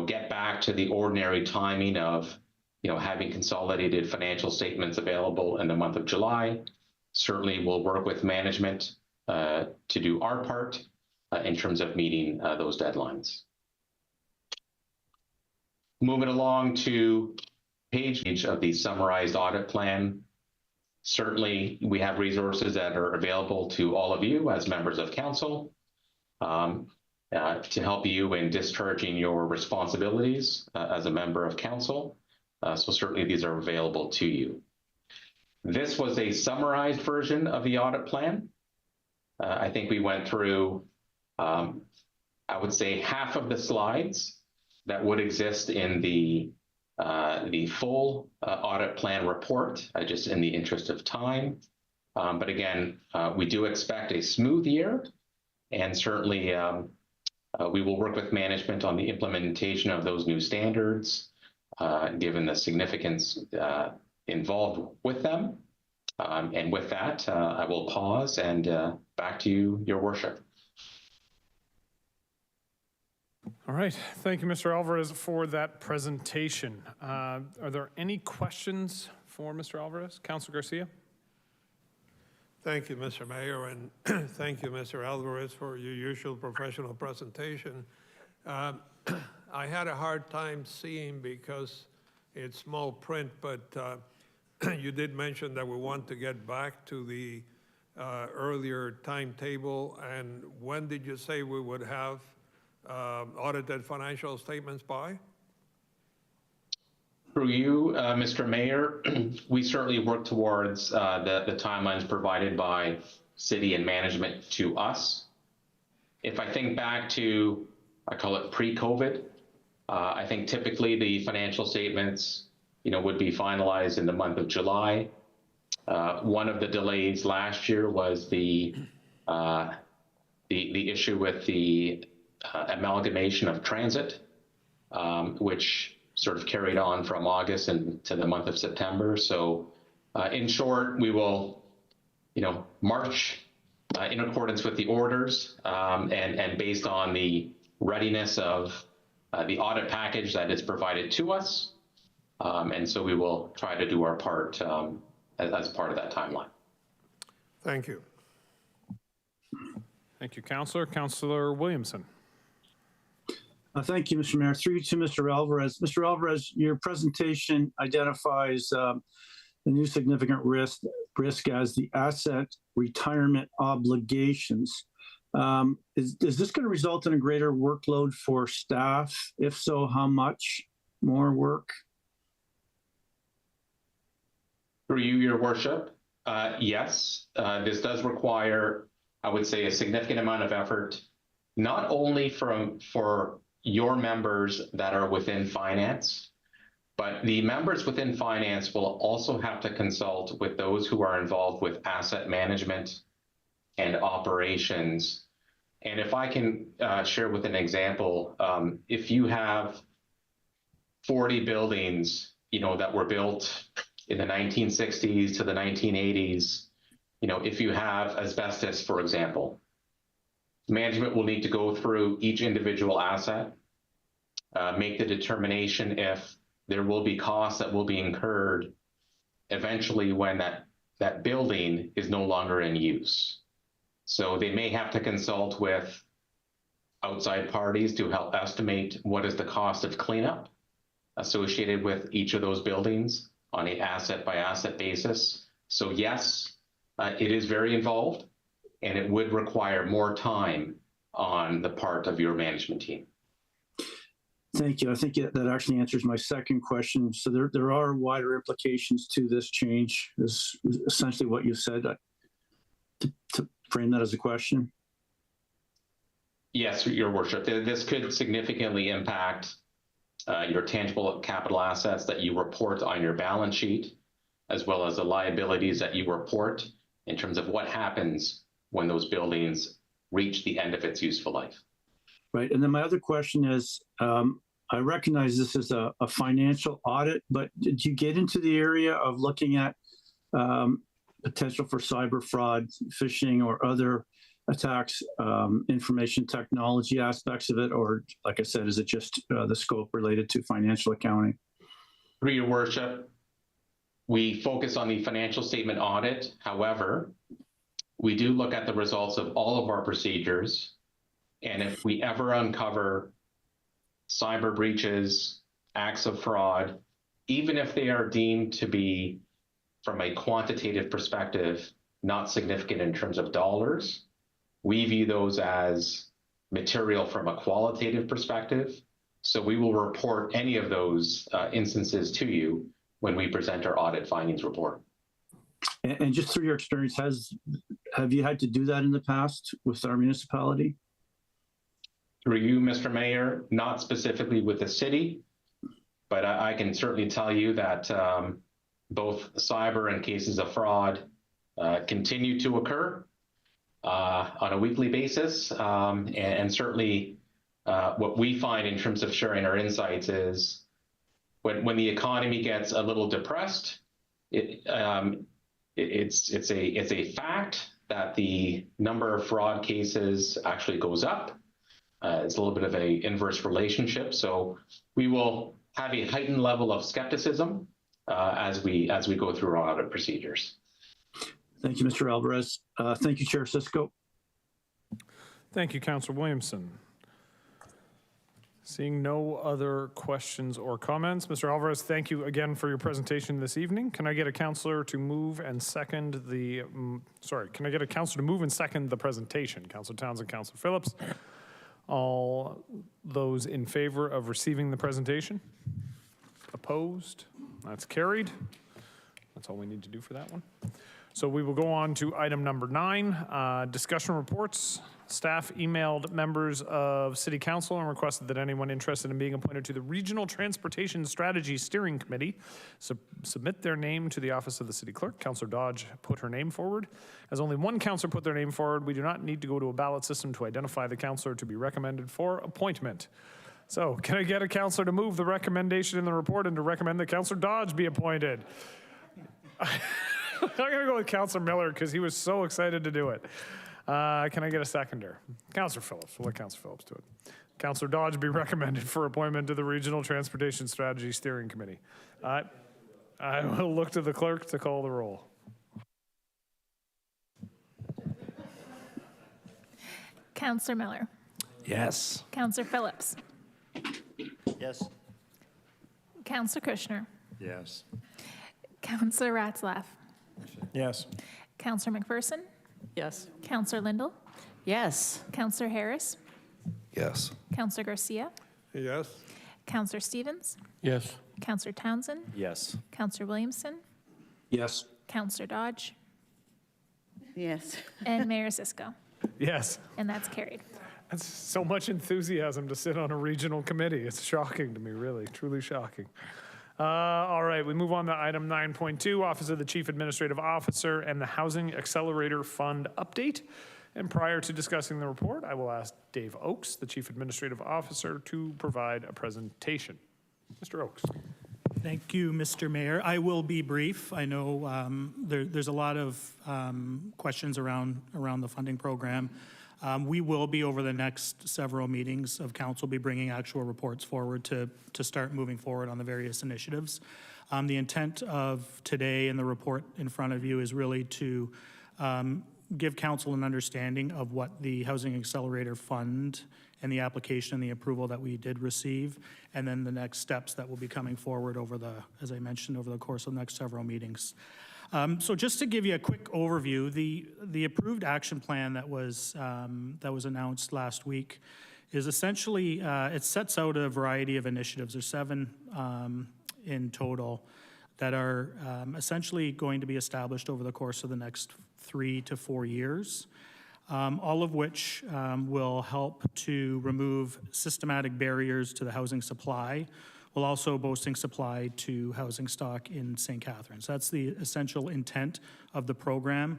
get back to the ordinary timing of, having consolidated financial statements available in the month of July. Certainly, we'll work with management to do our part in terms of meeting those deadlines. Moving along to page of the summarized audit plan. Certainly, we have resources that are available to all of you as members of Council to help you in discharging your responsibilities as a member of Council. So certainly these are available to you. This was a summarized version of the audit plan. I think we went through, I would say, half of the slides that would exist in the full audit plan report, just in the interest of time. But again, we do expect a smooth year, and certainly we will work with management on the implementation of those new standards, given the significance involved with them. And with that, I will pause and back to you, Your Worship. All right, thank you, Mr. Alvarez, for that presentation. Are there any questions for Mr. Alvarez? Councillor Garcia? Thank you, Mr. Mayor, and thank you, Mr. Alvarez, for your usual professional presentation. I had a hard time seeing because it's small print, but you did mention that we want to get back to the earlier timetable. And when did you say we would have audited financial statements by? Through you, Mr. Mayor, we certainly work towards the timelines provided by city and management to us. If I think back to, I call it pre-COVID, I think typically the financial statements, would be finalized in the month of July. One of the delays last year was the issue with the amalgamation of transit, which sort of carried on from August into the month of September. So in short, we will, march in accordance with the orders and based on the readiness of the audit package that is provided to us. And so we will try to do our part as part of that timeline. Thank you. Thank you, Councillor. Councillor Williamson. Thank you, Mr. Mayor. Through you to Mr. Alvarez. Mr. Alvarez, your presentation identifies the new significant risk as the asset retirement obligations. Is this going to result in a greater workload for staff? If so, how much more work? Through you, Your Worship, yes, this does require, I would say, a significant amount of effort, not only for your members that are within finance, but the members within finance will also have to consult with those who are involved with asset management and operations. And if I can share with an example, if you have 40 buildings, that were built in the 1960s to the 1980s, if you have asbestos, for example, management will need to go through each individual asset, make the determination if there will be costs that will be incurred eventually when that building is no longer in use. So they may have to consult with outside parties to help estimate what is the cost of cleanup associated with each of those buildings on an asset-by-asset basis. So yes, it is very involved, and it would require more time on the part of your management team. Thank you. I think that actually answers my second question. So there are wider implications to this change, is essentially what you said. To frame that as a question. Yes, Your Worship. This could significantly impact your tangible capital assets that you report on your balance sheet, as well as the liabilities that you report in terms of what happens when those buildings reach the end of its useful life. Right. And then my other question is, I recognize this is a financial audit, but did you get into the area of looking at potential for cyber fraud, phishing, or other attacks, information technology aspects of it? Or, like I said, is it just the scope related to financial accounting? Through Your Worship, we focus on the financial statement audit. However, we do look at the results of all of our procedures. And if we ever uncover cyber breaches, acts of fraud, even if they are deemed to be, from a quantitative perspective, not significant in terms of dollars, we view those as material from a qualitative perspective. So we will report any of those instances to you when we present our audit findings report. And just through your experience, have you had to do that in the past with our municipality? Through you, Mr. Mayor, not specifically with the city, but I can certainly tell you that both cyber and cases of fraud continue to occur on a weekly basis. And certainly what we find in terms of sharing our insights is when the economy gets a little depressed, it's a fact that the number of fraud cases actually goes up. It's a little bit of an inverse relationship. So we will have a heightened level of skepticism as we go through our audit procedures. Thank you, Mr. Alvarez. Thank you, Chair Cisco. Thank you, Councillor Williamson. Seeing no other questions or comments, Mr. Alvarez, thank you again for your presentation this evening. Can I get a councillor to move and second the, can I get a councillor to move and second the presentation? Councillor Townsend, Councillor Phillips. All those in favor of receiving the presentation? Opposed? That's carried. That's all we need to do for that one. So we will go on to item number 9, discussion reports. Staff emailed members of City Council and requested that anyone interested in being appointed to the Regional Transportation Strategy Steering Committee submit their name to the office of the City Clerk. Councillor Dodge put her name forward. As only one councillor put their name forward, we do not need to go to a ballot system to identify the councillor to be recommended for appointment. So can I get a councillor to move the recommendation in the report and to recommend that Councillor Dodge be appointed? I'm going to go with Councillor Miller because he was so excited to do it. Can I get a seconder? Councillor Phillips. We'll let Councillor Phillips do it. Councillor Dodge be recommended for appointment to the Regional Transportation Strategy Steering Committee. I will look to the clerk to call the roll. Councillor Miller. Yes. Councillor Phillips. Yes. Councillor Kushner. Yes. Councillor Ratzlaff. Yes. Councillor McPherson. Yes. Councillor Lindell. Yes. Councillor Harris. Yes. Councillor Garcia. Yes. Councillor Stevens. Yes. Councillor Townsend. Yes. Councillor Williamson. Yes. Councillor Dodge. Yes. And Mayor Cisco. Yes. And that's carried. That's so much enthusiasm to sit on a regional committee. It's shocking to me, really, truly shocking. All right, we move on to item 9.2, Office of the Chief Administrative Officer and the Housing Accelerator Fund update. And prior to discussing the report, I will ask Dave Oakes, the Chief Administrative Officer, to provide a presentation. Mr. Oakes. Thank you, Mr. Mayor. I will be brief. I know there's a lot of questions around the funding program. We will be, over the next several meetings of council, be bringing actual reports forward to start moving forward on the various initiatives. The intent of today and the report in front of you is really to give council an understanding of what the Housing Accelerator Fund and the application and the approval that we did receive, and then the next steps that will be coming forward over the, as I mentioned, over the course of the next several meetings. So just to give you a quick overview, the approved action plan that was announced last week is essentially, it sets out a variety of initiatives. There's 7 in total that are essentially going to be established over the course of the next 3 to 4 years, all of which will help to remove systematic barriers to the housing supply, while also boosting supply to housing stock in St. Catharines. That's the essential intent of the program.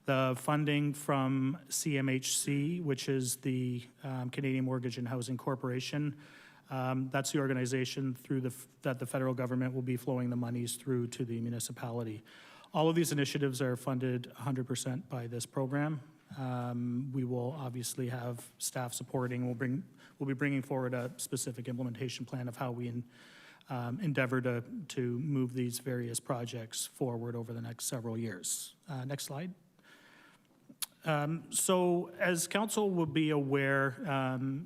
The funding from CMHC, which is the Canadian Mortgage and Housing Corporation, that's the organization that the federal government will be flowing the monies through to the municipality. All of these initiatives are funded 100% by this program. We will obviously have staff supporting. We'll be bringing forward a specific implementation plan of how we endeavor to move these various projects forward over the next several years. Next slide. So as council will be aware,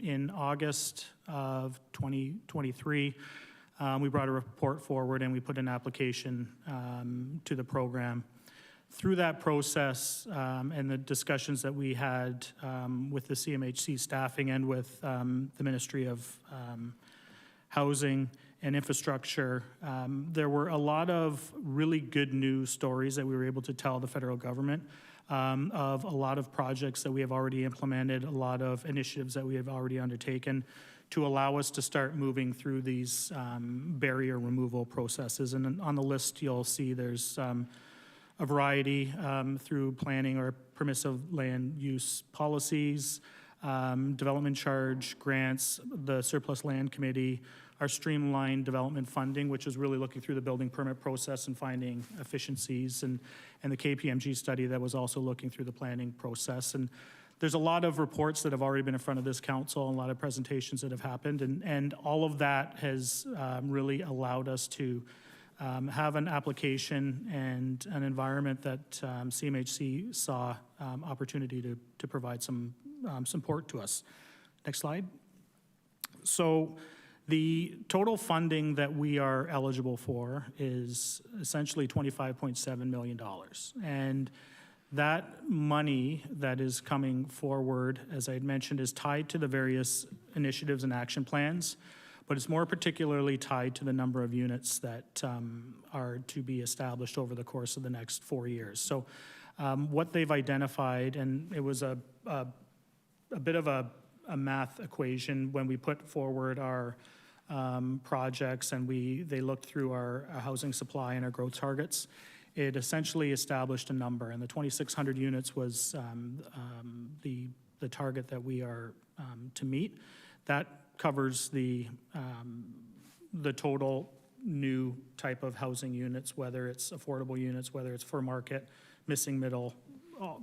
in August of 2023, we brought a report forward and we put an application to the program. Through that process and the discussions that we had with the CMHC staffing and with the Ministry of Housing and Infrastructure, there were a lot of really good news stories that we were able to tell the federal government of a lot of projects that we have already implemented, a lot of initiatives that we have already undertaken to allow us to start moving through these barrier removal processes. And on the list, you'll see there's a variety through planning or permissive land use policies, development charge grants, the surplus land committee, our streamlined development funding, which is really looking through the building permit process and finding efficiencies, and the KPMG study that was also looking through the planning process. And there's a lot of reports that have already been in front of this council, and a lot of presentations that have happened, and all of that has really allowed us to have an application and an environment that CMHC saw opportunity to provide some support to us. Next slide. So the total funding that we are eligible for is essentially $25.7 million. And that money that is coming forward, as I had mentioned, is tied to the various initiatives and action plans. but it's more particularly tied to the number of units that are to be established over the course of the next 4 years. So what they've identified, and it was a bit of a math equation when we put forward our projects and they looked through our housing supply and our growth targets. It essentially established a number, and the 2,600 units was the target that we are to meet. That covers the total new type of housing units, whether it's affordable units, whether it's for market, missing middle,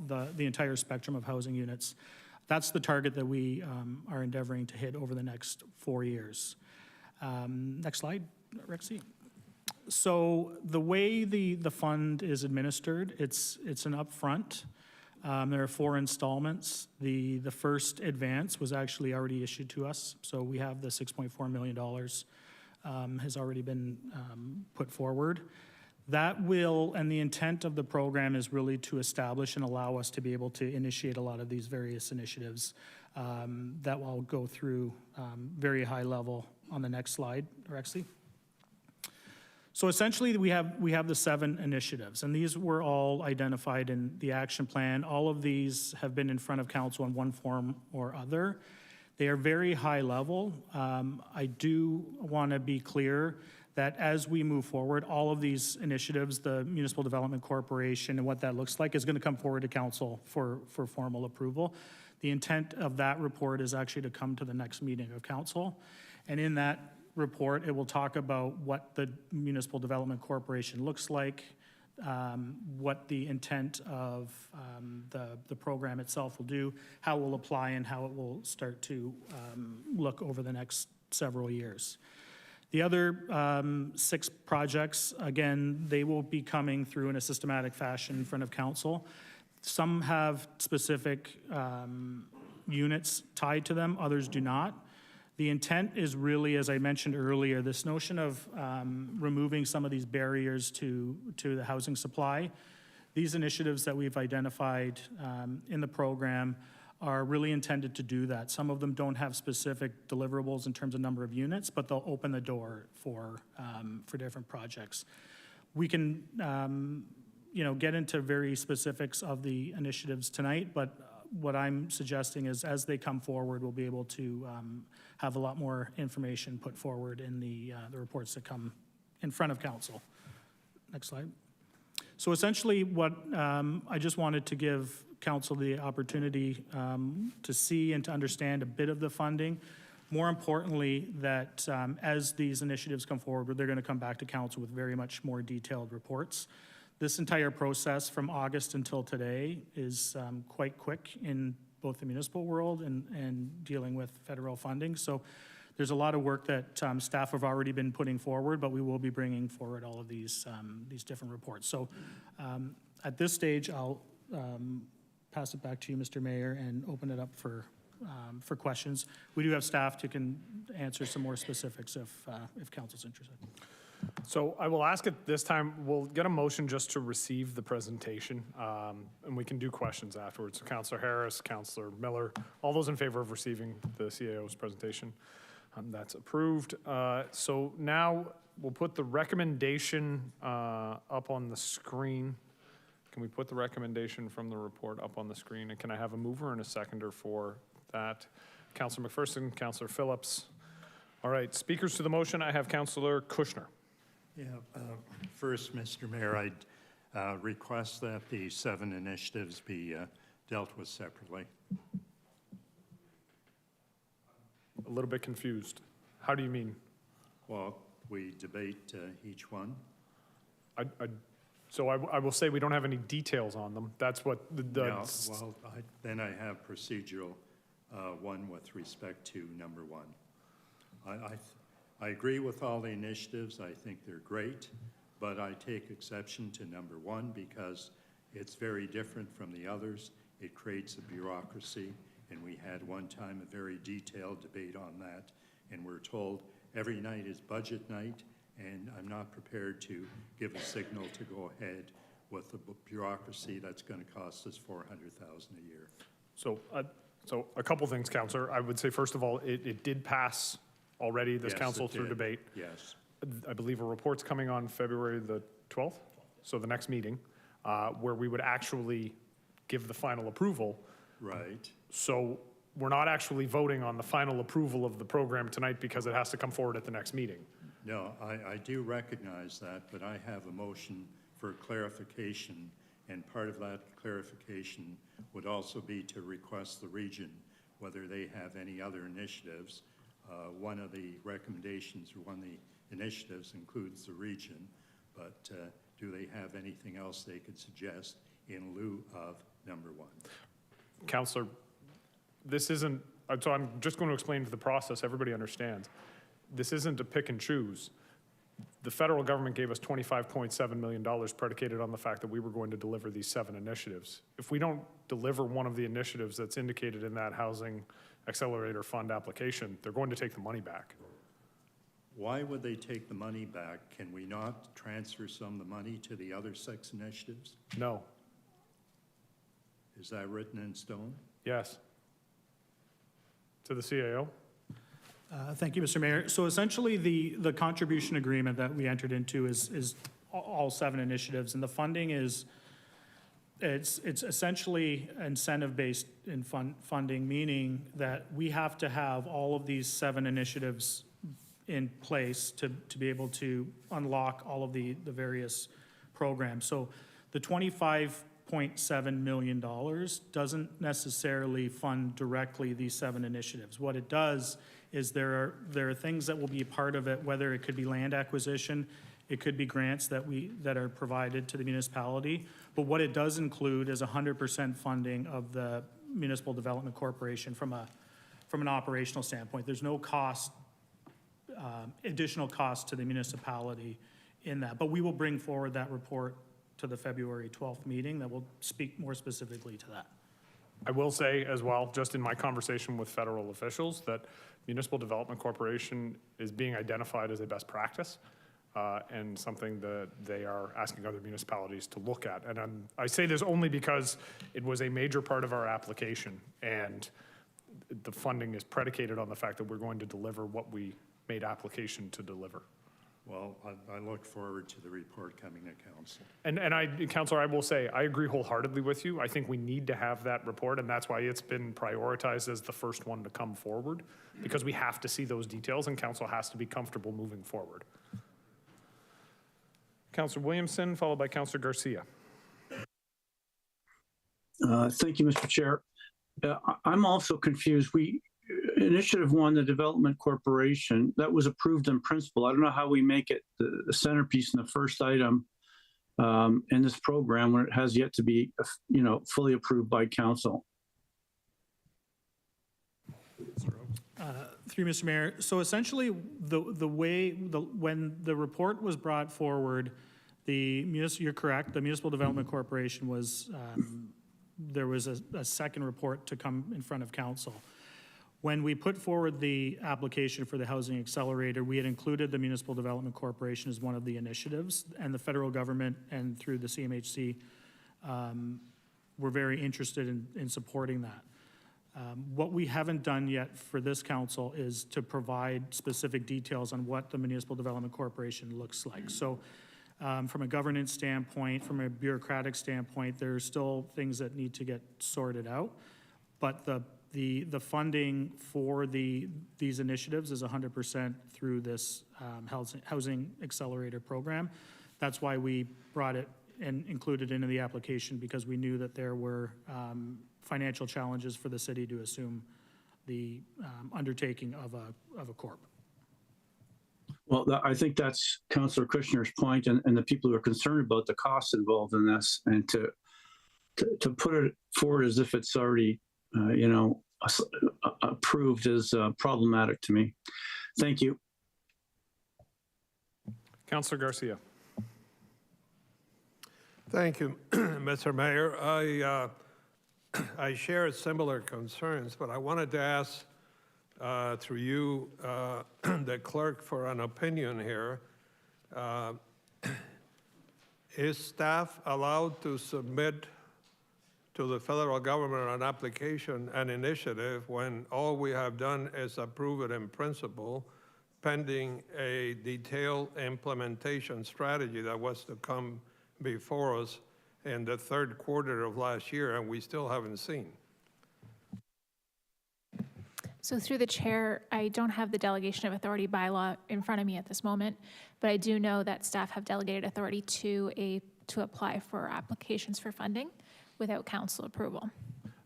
the entire spectrum of housing units. That's the target that we are endeavoring to hit over the next 4 years. Next slide, Rexy. So the way the fund is administered, it's an upfront. There are 4 installments. The first advance was actually already issued to us, so we have the $6.4 million has already been put forward. That will, and the intent of the program is really to establish and allow us to be able to initiate a lot of these various initiatives that will go through very high level on the next slide, Rexy. So essentially, we have the 7 initiatives, and these were all identified in the action plan. All of these have been in front of council in one form or other. They are very high level. I do want to be clear that as we move forward, all of these initiatives, the Municipal Development Corporation and what that looks like is going to come forward to council for formal approval. The intent of that report is actually to come to the next meeting of council. And in that report, it will talk about what the Municipal Development Corporation looks like, what the intent of the program itself will do, how it will apply, and how it will start to look over the next several years. The other 6 projects, again, they will be coming through in a systematic fashion in front of council. Some have specific units tied to them, others do not. The intent is really, as I mentioned earlier, this notion of removing some of these barriers to the housing supply. These initiatives that we've identified in the program are really intended to do that. Some of them don't have specific deliverables in terms of number of units, but they'll open the door for different projects. We can get into very specifics of the initiatives tonight, but what I'm suggesting is as they come forward, we'll be able to have a lot more information put forward in the reports that come in front of council. Next slide. So essentially what I just wanted to give council the opportunity to see and to understand a bit of the funding. More importantly, that as these initiatives come forward, they're going to come back to council with very much more detailed reports. This entire process from August until today is quite quick in both the municipal world and dealing with federal funding. So there's a lot of work that staff have already been putting forward, but we will be bringing forward all of these different reports. So at this stage, I'll pass it back to you, Mr. Mayor, and open it up for questions. We do have staff who can answer some more specifics if council's interested. So I will ask at this time, we'll get a motion just to receive the presentation, and we can do questions afterwards. So Councillor Harris, Councillor Miller, all those in favor of receiving the CAO's presentation, that's approved. So now we'll put the recommendation up on the screen. Can we put the recommendation from the report up on the screen? And can I have a mover and a seconder for that? Councillor McPherson, Councillor Phillips. All right, speakers to the motion, I have Councillor Kushner. Yeah, first, Mr. Mayor, I'd request that the 7 initiatives be dealt with separately. A little bit confused. How do you mean? Well, we debate each one. So I will say we don't have any details on them. That's what Yeah, well, then I have procedural one with respect to number 1. I agree with all the initiatives. I think they're great, but I take exception to number 1 because it's very different from the others. It creates a bureaucracy, and we had one time a very detailed debate on that, and we're told every night is budget night, and I'm not prepared to give a signal to go ahead with a bureaucracy that's going to cost us $400,000 a year. So a couple things, Councillor. I would say, first of all, it did pass already, this Yes, council it through did. debate. Yes. I believe a report's coming on February the 12th, so the next meeting, where we would actually give the final approval. Right. So we're not actually voting on the final approval of the program tonight because it has to come forward at the next meeting. No, I do recognize that, but I have a motion for clarification, and part of that clarification would also be to request the region whether they have any other initiatives. One of the recommendations or one of the initiatives includes the region, but do they have anything else they could suggest in lieu of number one? Councillor, this isn't, so I'm just going to explain the process, everybody understands. This isn't to pick and choose. The federal government gave us $25.7 million predicated on the fact that we were going to deliver these 7 initiatives. If we don't deliver one of the initiatives that's indicated in that Housing Accelerator Fund application, they're going to take the money back. Why would they take the money back? Can we not transfer some of the money to the other 6 initiatives? No. Is that written in stone? Yes. To the CAO? Thank you, Mr. Mayor. So essentially, the contribution agreement that we entered into is all 7 initiatives, and the funding is, it's essentially incentive-based in funding, meaning that we have to have all of these 7 initiatives in place to be able to unlock all of the various programs. So the $25.7 million doesn't necessarily fund directly these 7 initiatives. What it does is there are things that will be a part of it, whether it could be land acquisition, it could be grants that are provided to the municipality. But what it does include is 100% funding of the Municipal Development Corporation from an operational standpoint. There's no cost, additional cost to the municipality in that. But we will bring forward that report to the February 12th meeting that will speak more specifically to that. I will say as well, just in my conversation with federal officials, that Municipal Development Corporation is being identified as a best practice and something that they are asking other municipalities to look at. And I say this only because it was a major part of our application, and the funding is predicated on the fact that we're going to deliver what we made application to deliver. Well, I look forward to the report coming to council. And Councillor, I will say, I agree wholeheartedly with you. I think we need to have that report, and that's why it's been prioritized as the first one to come forward, because we have to see those details, and council has to be comfortable moving forward. Councillor Williamson, followed by Councillor Garcia. Thank you, Mr. Chair. I'm also confused. Initiative 1, the Development Corporation, that was approved in principle. I don't know how we make it the centerpiece and the first item in this program when it has yet to be, fully approved by council. Through Mr. Mayor, so essentially when the report was brought forward, you're correct, the Municipal Development Corporation was, there was a second report to come in front of council. When we put forward the application for the Housing Accelerator, we had included the Municipal Development Corporation as one of the initiatives, and the federal government and through the CMHC were very interested in supporting that. What we haven't done yet for this council is to provide specific details on what the Municipal Development Corporation looks like. So from a governance standpoint, from a bureaucratic standpoint, there's still things that need to get sorted out, but the funding for these initiatives is 100% through this Housing Accelerator program. That's why we brought it and included it into the application, because we knew that there were financial challenges for the city to assume the undertaking of a corp. Well, I think that's Councillor Kushner's point, and the people who are concerned about the costs involved in this, and to put it forward as if it's already approved is problematic to me. Thank you. Councillor Garcia. Thank you, Mr. Mayor. I share similar concerns, but I wanted to ask through you, the clerk, for an opinion here. Is staff allowed to submit to the federal government an application, an initiative, when all we have done is approve it in principle, pending a detailed implementation strategy that was to come before us in the third quarter of last year, and we still haven't seen. So through the chair, I don't have the delegation of authority bylaw in front of me at this moment, but I do know that staff have delegated authority to apply for applications for funding without council approval.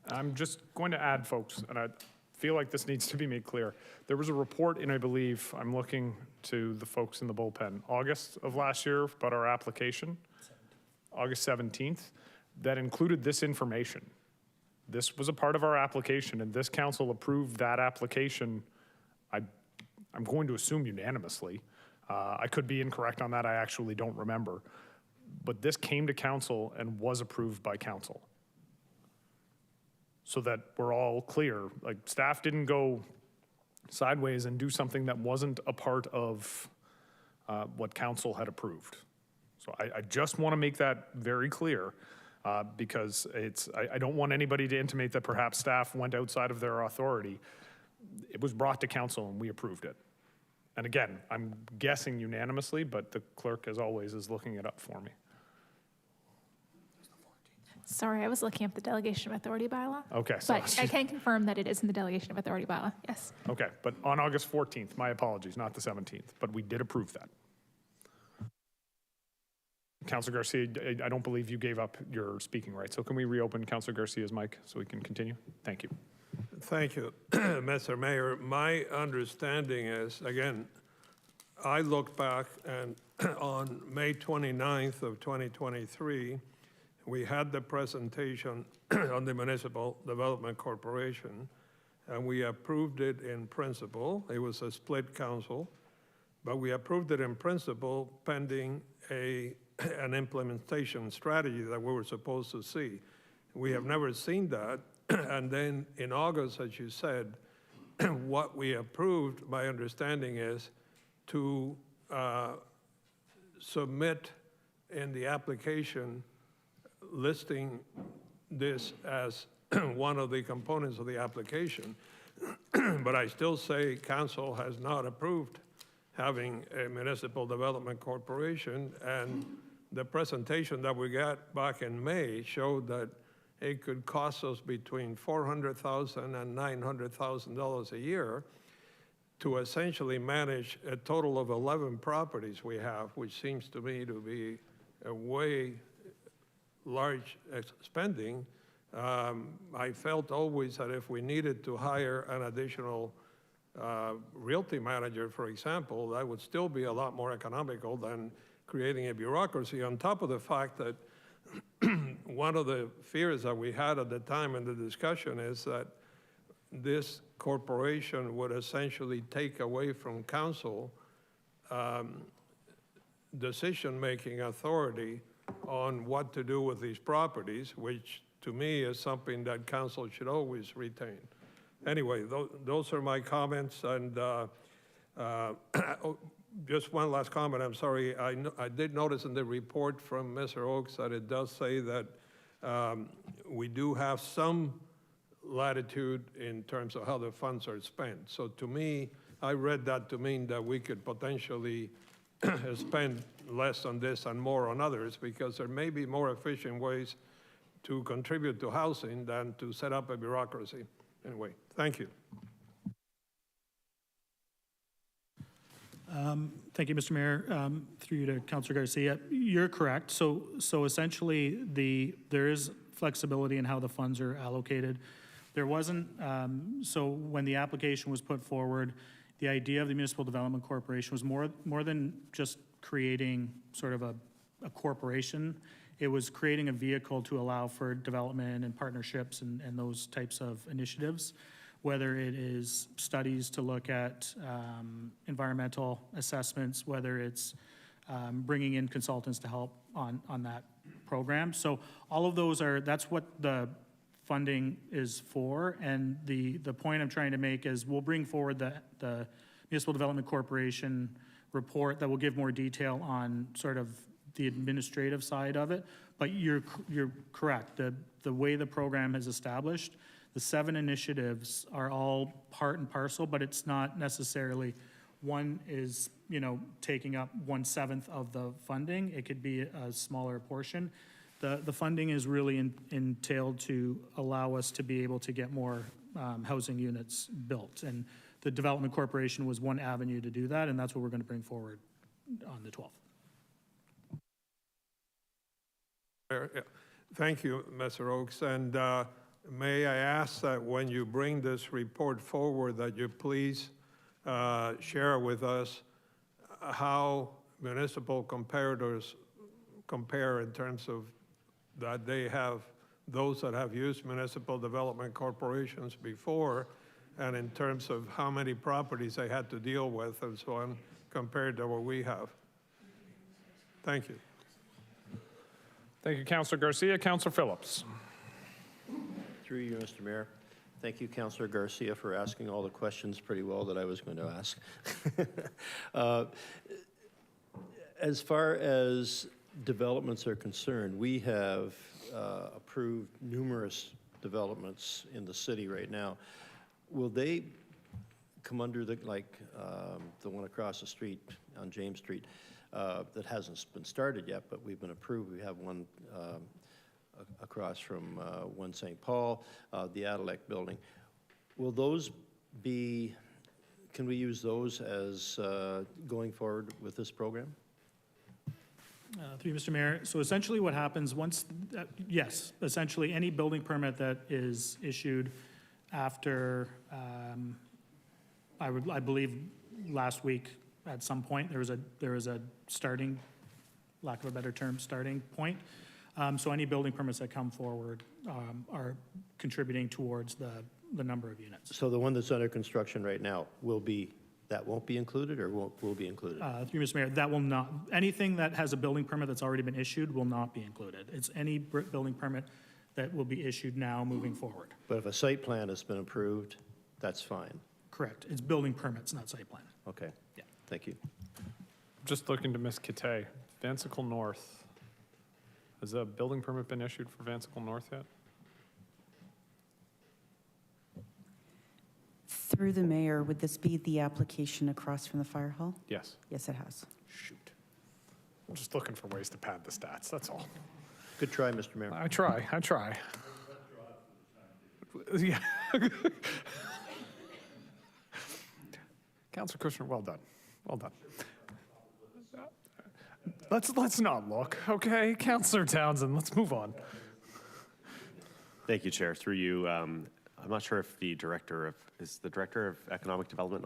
I'm just going to add, folks, and I feel like this needs to be made clear. There was a report in, I believe, I'm looking to the folks in the bullpen, August of last year about our application, August 17th, that included this information. This was a part of our application, and this council approved that application, I'm going to assume unanimously. I could be incorrect on that, I actually don't remember. But this came to council and was approved by council. So that we're all clear, like staff didn't go sideways and do something that wasn't a part of what council had approved. So I just want to make that very clear because I don't want anybody to intimate that perhaps staff went outside of their authority. It was brought to council and we approved it. And again, I'm guessing unanimously, but the clerk, as always, is looking it up for me. Sorry, I was looking up the delegation of authority bylaw. Okay. So But I can confirm that it is in the delegation of authority bylaw, yes. Okay, but on August 14th, my apologies, not the 17th, but we did approve that. Councilor Garcia, I don't believe you gave up your speaking rights, so can we reopen Councilor Garcia's mic so we can continue? Thank you. Thank you, Mr. Mayor. My understanding is, again, I look back and on May 29th of 2023, we had the presentation on the Municipal Development Corporation, and we approved it in principle. It was a split council, but we approved it in principle pending an implementation strategy that we were supposed to see. We have never seen that. And then in August, as you said, what we approved, my understanding is to submit in the application listing this as one of the components of the application. But I still say council has not approved having a municipal development corporation, and the presentation that we got back in May showed that it could cost us between $400,000 and $900,000 a year to essentially manage a total of 11 properties we have, which seems to me to be a way large spending. I felt always that if we needed to hire an additional realty manager, for example, that would still be a lot more economical than creating a bureaucracy, on top of the fact that one of the fears that we had at the time in the discussion is that this corporation would essentially take away from council decision-making authority on what to do with these properties, which to me is something that council should always retain. Anyway, those are my comments, and just one last comment, I'm sorry. I did notice in the report from Mr. Oakes that it does say that we do have some latitude in terms of how the funds are spent. So to me, I read that to mean that we could potentially spend less on this and more on others, because there may be more efficient ways to contribute to housing than to set up a bureaucracy. Anyway, thank you. Thank you, Mr. Mayor. Through you to Councilor Garcia. You're correct. So essentially, there is flexibility in how the funds are allocated. There wasn't, so when the application was put forward, the idea of the Municipal Development Corporation was more than just creating sort of a corporation. It was creating a vehicle to allow for development and partnerships and those types of initiatives, whether it is studies to look at environmental assessments, whether it's bringing in consultants to help on that program. So all of those that's what the funding is for. And the point I'm trying to make is we'll bring forward the Municipal Development Corporation report that will give more detail on sort of the administrative side of it. But you're correct. The way the program is established, the 7 initiatives are all part and parcel, but it's not necessarily one is, taking up 1/7 of the funding. It could be a smaller portion. The funding is really entailed to allow us to be able to get more housing units built. And the Development Corporation was one avenue to do that, and that's what we're going to bring forward on the 12th. Thank you, Mr. Oakes. And may I ask that when you bring this report forward, that you please share with us how municipal comparators compare in terms of that they have those that have used municipal development corporations before, and in terms of how many properties they had to deal with and so on, compared to what we have. Thank you. Thank you, Councillor Garcia. Councillor Phillips. Through you, Mr. Mayor. Thank you, Councillor Garcia, for asking all the questions pretty well that I was going to ask. As far as developments are concerned, we have approved numerous developments in the city right now. Will they come under the one across the street on James Street that hasn't been started yet, but we've been approved? We have one across from 1 St. Paul, the Adelaide building. Will those be, can we use those as going forward with this program? Through you, Mr. Mayor. So essentially what happens once, yes, essentially any building permit that is issued after, I believe last week at some point, there was a starting, lack of a better term, starting point. So any building permits that come forward are contributing towards the number of units. So the one that's under construction right now that won't be included, or will be included? Through you, Mr. Mayor, that will not, anything that has a building permit that's already been issued will not be included. It's any building permit that will be issued now moving forward. But if a site plan has been approved, that's fine. Correct. It's building permits, not site plan. Okay. Yeah. Thank you. Just looking to Ms. Kate. Vancicle North. Has a building permit been issued for Vancicle North yet? Through the mayor, would this be the application across from the fire hall? Yes. Yes, it has. Shoot. I'm just looking for ways to pad the stats, that's all. Good try, Mr. Mayor. I try. Yeah. Councillor Kushner, well done. Let's not look, okay? Councillor Townsend, let's move on. Thank you, Chair. Through you, I'm not sure if is the Director of Economic Development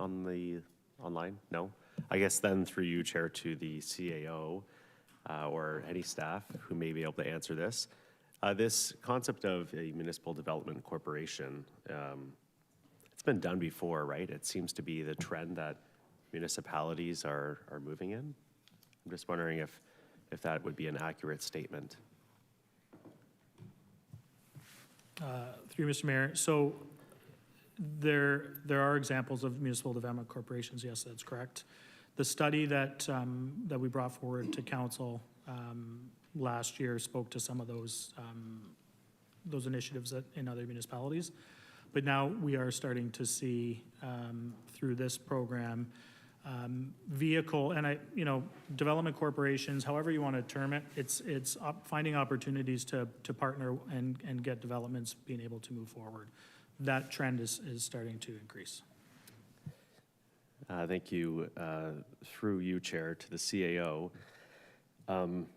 online? No? I guess then through you, Chair, to the CAO or any staff who may be able to answer this. This concept of a municipal development corporation, it's been done before, right? It seems to be the trend that municipalities are moving in. I'm just wondering if that would be an accurate statement. Through you, Mr. Mayor. So there are examples of municipal development corporations. Yes, that's correct. The study that we brought forward to council last year spoke to some of those initiatives in other municipalities. But now we are starting to see through this program development corporations, however you want to term it, it's finding opportunities to partner and get developments being able to move forward. That trend is starting to increase. Thank you. Through you, Chair, to the CAO.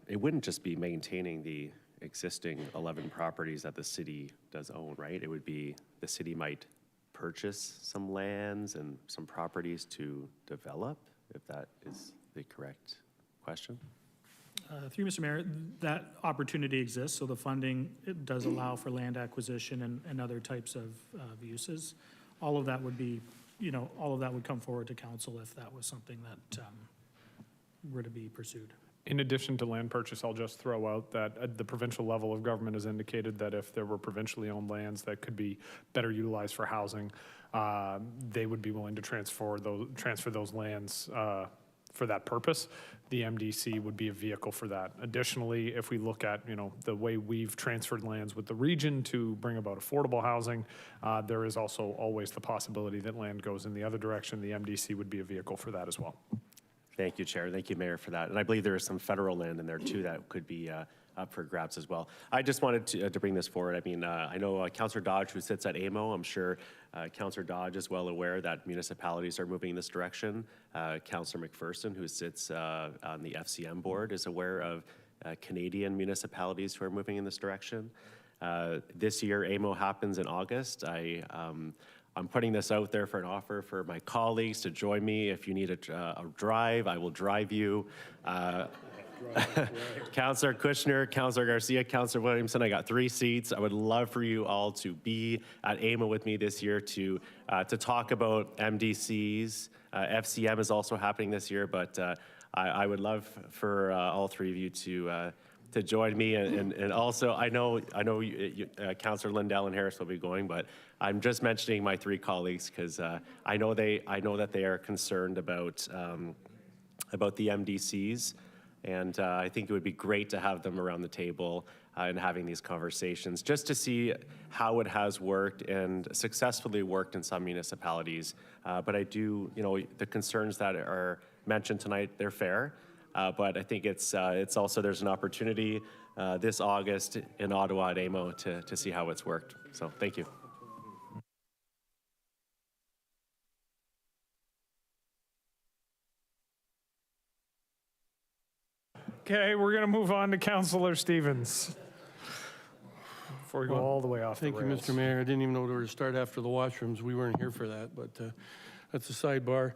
It wouldn't just be maintaining the existing 11 properties that the city does own, right? It would be the city might purchase some lands and some properties to develop, if that is the correct question? Through Mr. Mayor, that opportunity exists, so the funding it does allow for land acquisition and other types of uses. All of that would be, all of that would come forward to council if that was something that were to be pursued. In addition to land purchase, I'll just throw out that at the provincial level of government has indicated that if there were provincially owned lands that could be better utilized for housing, they would be willing to transfer those lands for that purpose, the MDC would be a vehicle for that. Additionally, if we look at, the way we've transferred lands with the region to bring about affordable housing, there is also always the possibility that land goes in the other direction. The MDC would be a vehicle for that as well. Thank you, Chair. Thank you, Mayor, for that. And I believe there is some federal land in there too that could be up for grabs as well. I just wanted to bring this forward. I mean, I know Councillor Dodge, who sits at AMO, I'm sure Councillor Dodge is well aware that municipalities are moving in this direction. Councillor McPherson, who sits on the FCM board, is aware of Canadian municipalities who are moving in this direction. This year, AMO happens in August. I'm putting this out there for an offer for my colleagues to join me. If you need a drive, I will drive you. Councillor Kushner, Councillor Garcia, Councillor Williamson, I got 3 seats. I would love for you all to be at AMO with me this year to talk about MDCs. FCM is also happening this year, but I would love for all 3 of you to join me. And also, I know Councillor Lindell and Harris will be going, but I'm just mentioning my 3 colleagues because I know that they are concerned about the MDCs. And I think it would be great to have them around the table and having these conversations just to see how it has worked and successfully worked in some municipalities. But I do, the concerns that are mentioned tonight, they're fair. But I think it's also, there's an opportunity this August in Ottawa at AMO to see how it's worked. So thank you. Okay, we're going to move on to Councillor Stevens. Before we go all the way off the rails. Thank you, Mr. Mayor. I didn't even know where to start after the washrooms. We weren't here for that, but that's a sidebar.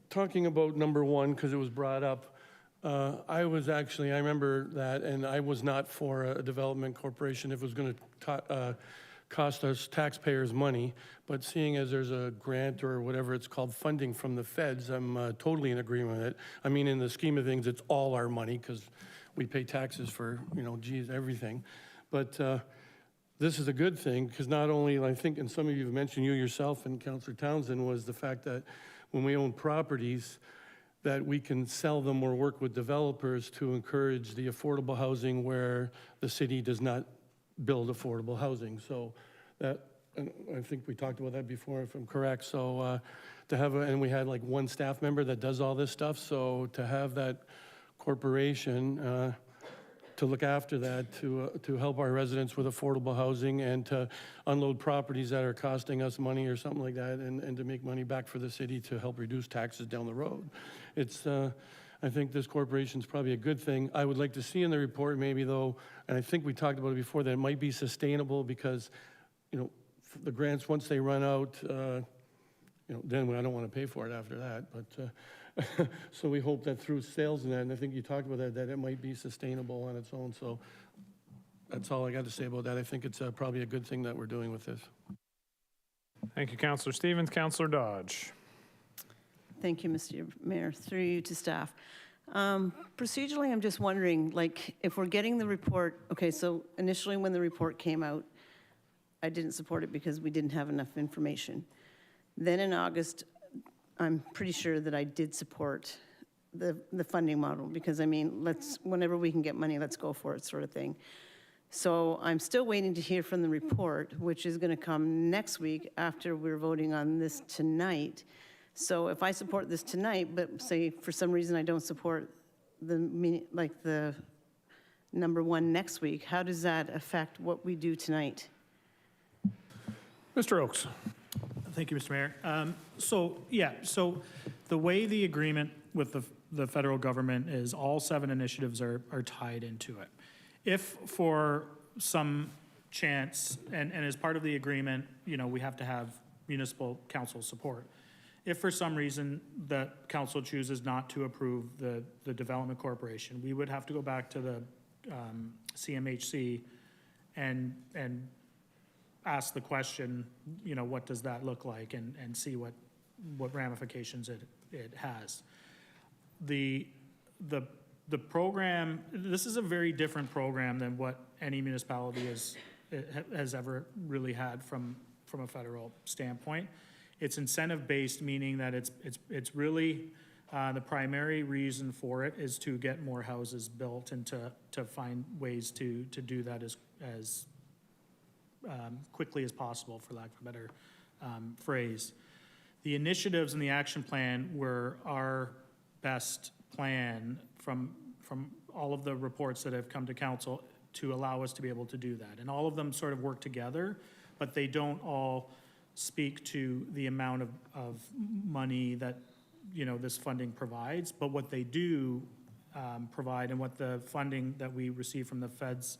Talking about number 1, because it was brought up, I remember that, and I was not for a development corporation if it was going to cost us taxpayers money, but seeing as there's a grant or whatever it's called, funding from the feds, I'm totally in agreement with it. I mean, in the scheme of things, it's all our money because we pay taxes for, everything. But this is a good thing because not only, I think, and some of you have mentioned, you yourself and Councillor Townsend, was the fact that when we own properties, that we can sell them or work with developers to encourage the affordable housing where the city does not build affordable housing. So that, and I think we talked about that before, if I'm correct. So to have, and we had like 1 staff member that does all this stuff. So to have that corporation to look after that, to help our residents with affordable housing and to unload properties that are costing us money or something like that, and to make money back for the city to help reduce taxes down the road. It's, I think this corporation is probably a good thing. I would like to see in the report maybe though, and I think we talked about it before, that it might be sustainable because, the grants, once they run out, then I don't want to pay for it after that. But so we hope that through sales and that, and I think you talked about that it might be sustainable on its own. So that's all I got to say about that. I think it's probably a good thing that we're doing with this. Thank you, Councillor Stevens. Councillor Dodge. Thank you, Mr. Mayor. Through you to staff. Procedurally, I'm just wondering, if we're getting the report, okay, so initially when the report came out, I didn't support it because we didn't have enough information. Then in August, I'm pretty sure that I did support the funding model because, whenever we can get money, let's go for it sort of thing. So I'm still waiting to hear from the report, which is going to come next week after we're voting on this tonight. So if I support this tonight, but say for some reason I don't support the number 1 next week, how does that affect what we do tonight? Mr. Oakes. Thank you, Mr. Mayor. So the way the agreement with the federal government is all 7 initiatives are tied into it. If for some chance, and as part of the agreement, we have to have municipal council support. If for some reason the council chooses not to approve the development corporation, we would have to go back to the CMHC and ask the question, what does that look like, and see what ramifications it has. The program, this is a very different program than what any municipality has ever really had from a federal standpoint. It's incentive-based, meaning that it's really The primary reason for it is to get more houses built and to find ways to do that as quickly as possible, for lack of a better phrase. The initiatives in the action plan were our best plan from all of the reports that have come to council to allow us to be able to do that. And all of them sort of work together, but they don't all speak to the amount of money that, you know, this funding provides. But what they do provide, and what the funding that we receive from the feds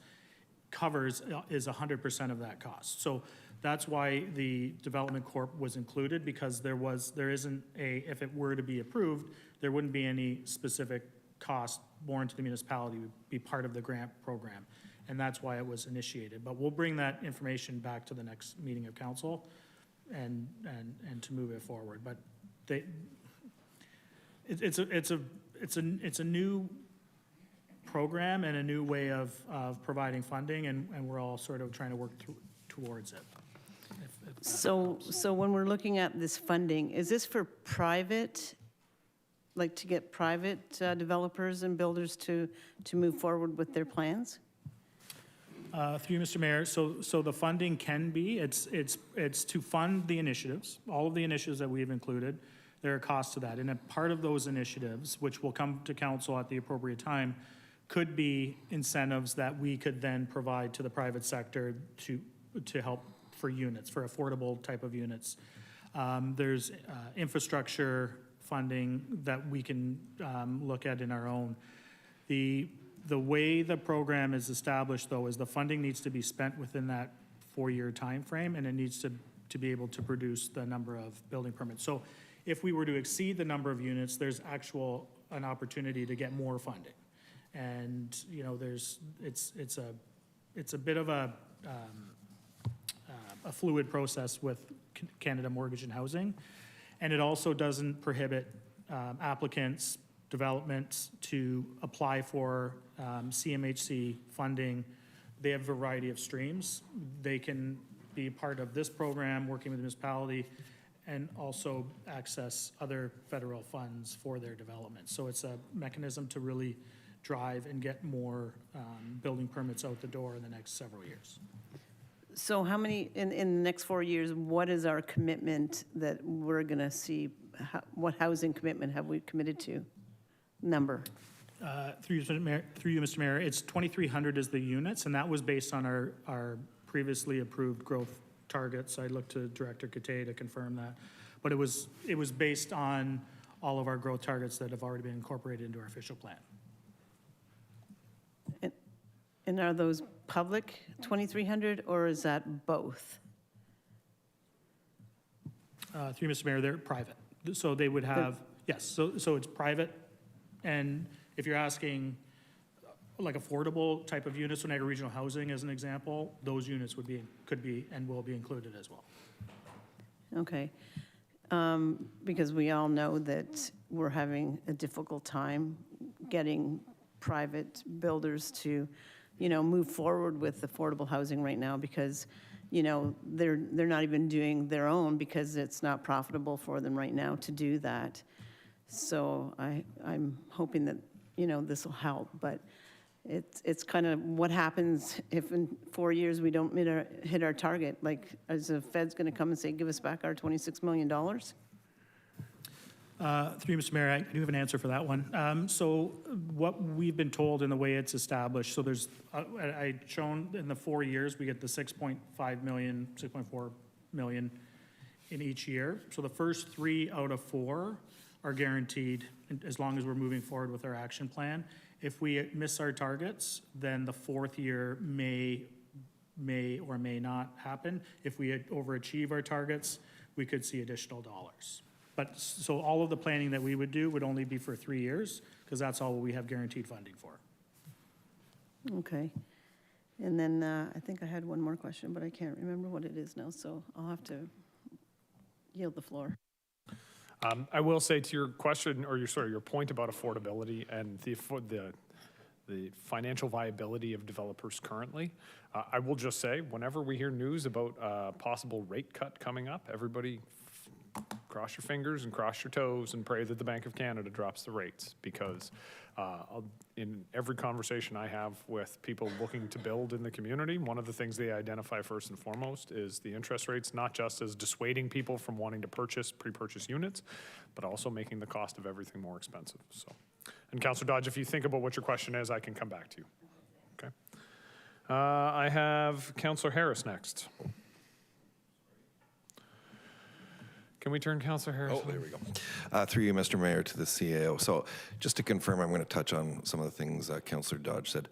covers, is 100% of that cost. So that's why the Development Corp was included, because there isn't if it were to be approved, there wouldn't be any specific cost borne to the municipality. It would be part of the grant program. And that's why it was initiated. But we'll bring that information back to the next meeting of council and to move it forward. But it's a new program and a new way of providing funding, and we're all sort of trying to work towards it. So when we're looking at this funding, is this for private, like to get private developers and builders to move forward with their plans? Through you, Mr. Mayor, so the funding can be, it's to fund the initiatives, all of the initiatives that we've included. There are costs to that, and a part of those initiatives, which will come to council at the appropriate time, could be incentives that we could then provide to the private sector to help for units, for affordable type of units. There's infrastructure funding that we can look at in our own. The way the program is established, though, is the funding needs to be spent within that 4-year time frame, and it needs to be able to produce the number of building permits. So if we were to exceed the number of units, there's an opportunity to get more funding. And, you know, it's a bit of a fluid process with Canada Mortgage and Housing. And it also doesn't prohibit applicants, developments to apply for CMHC funding. They have a variety of streams. They can be part of this program, working with the municipality, and also access other federal funds for their development. So it's a mechanism to really drive and get more building permits out the door in the next several years. So how many, in the next 4 years, what is our commitment that we're going to see? What housing commitment have we committed to? Number? Through you, Mr. Mayor, it's 2,300 is the units, and that was based on our previously approved growth targets. I looked to Director Cathay to confirm that. But it was based on all of our growth targets that have already been incorporated into our official plan. And are those public 2,300, or is that both? Through you, Mr. Mayor, they're private. So they would have, yes, so it's private. And if you're asking like affordable type of units, so Niagara Regional Housing as an example, those units could be and will be included as well. Okay. Because we all know that we're having a difficult time getting private builders to, you know, move forward with affordable housing right now, because, you know, they're not even doing their own because it's not profitable for them right now to do that. So I'm hoping that, you know, this will help, but it's kind of what happens if in 4 years we don't hit our target. Like, is the Fed's going to come and say, give us back our $26 million? Through you, Mr. Mayor, I do have an answer for that one. So what we've been told in the way it's established, so there's, I shown in the 4 years, we get the 6.5 million, 6.4 million in each year. So the first 3 out of 4 are guaranteed as long as we're moving forward with our action plan. If we miss our targets, then the 4th year may or may not happen. If we overachieve our targets, we could see additional dollars. But so all of the planning that we would do would only be for 3 years, because that's all we have guaranteed funding for. Okay. And then I think I had one more question, but I can't remember what it is now, so I'll have to yield the floor. I will say to your question, or your point about affordability and the financial viability of developers currently, I will just say, whenever we hear news about a possible rate cut coming up, everybody cross your fingers and cross your toes and pray that the Bank of Canada drops the rates, because in every conversation I have with people looking to build in the community, one of the things they identify first and foremost is the interest rates, not just as dissuading people from wanting to purchase pre-purchase units, but also making the cost of everything more expensive. So, and Councillor Dodge, if you think about what your question is, I can come back to you. Okay. I have Councillor Harris next. Can we turn Councillor Harris? Oh, there we go. Through you, Mr. Mayor, to the CAO. So just to confirm, I'm going to touch on some of the things Councillor Dodge said.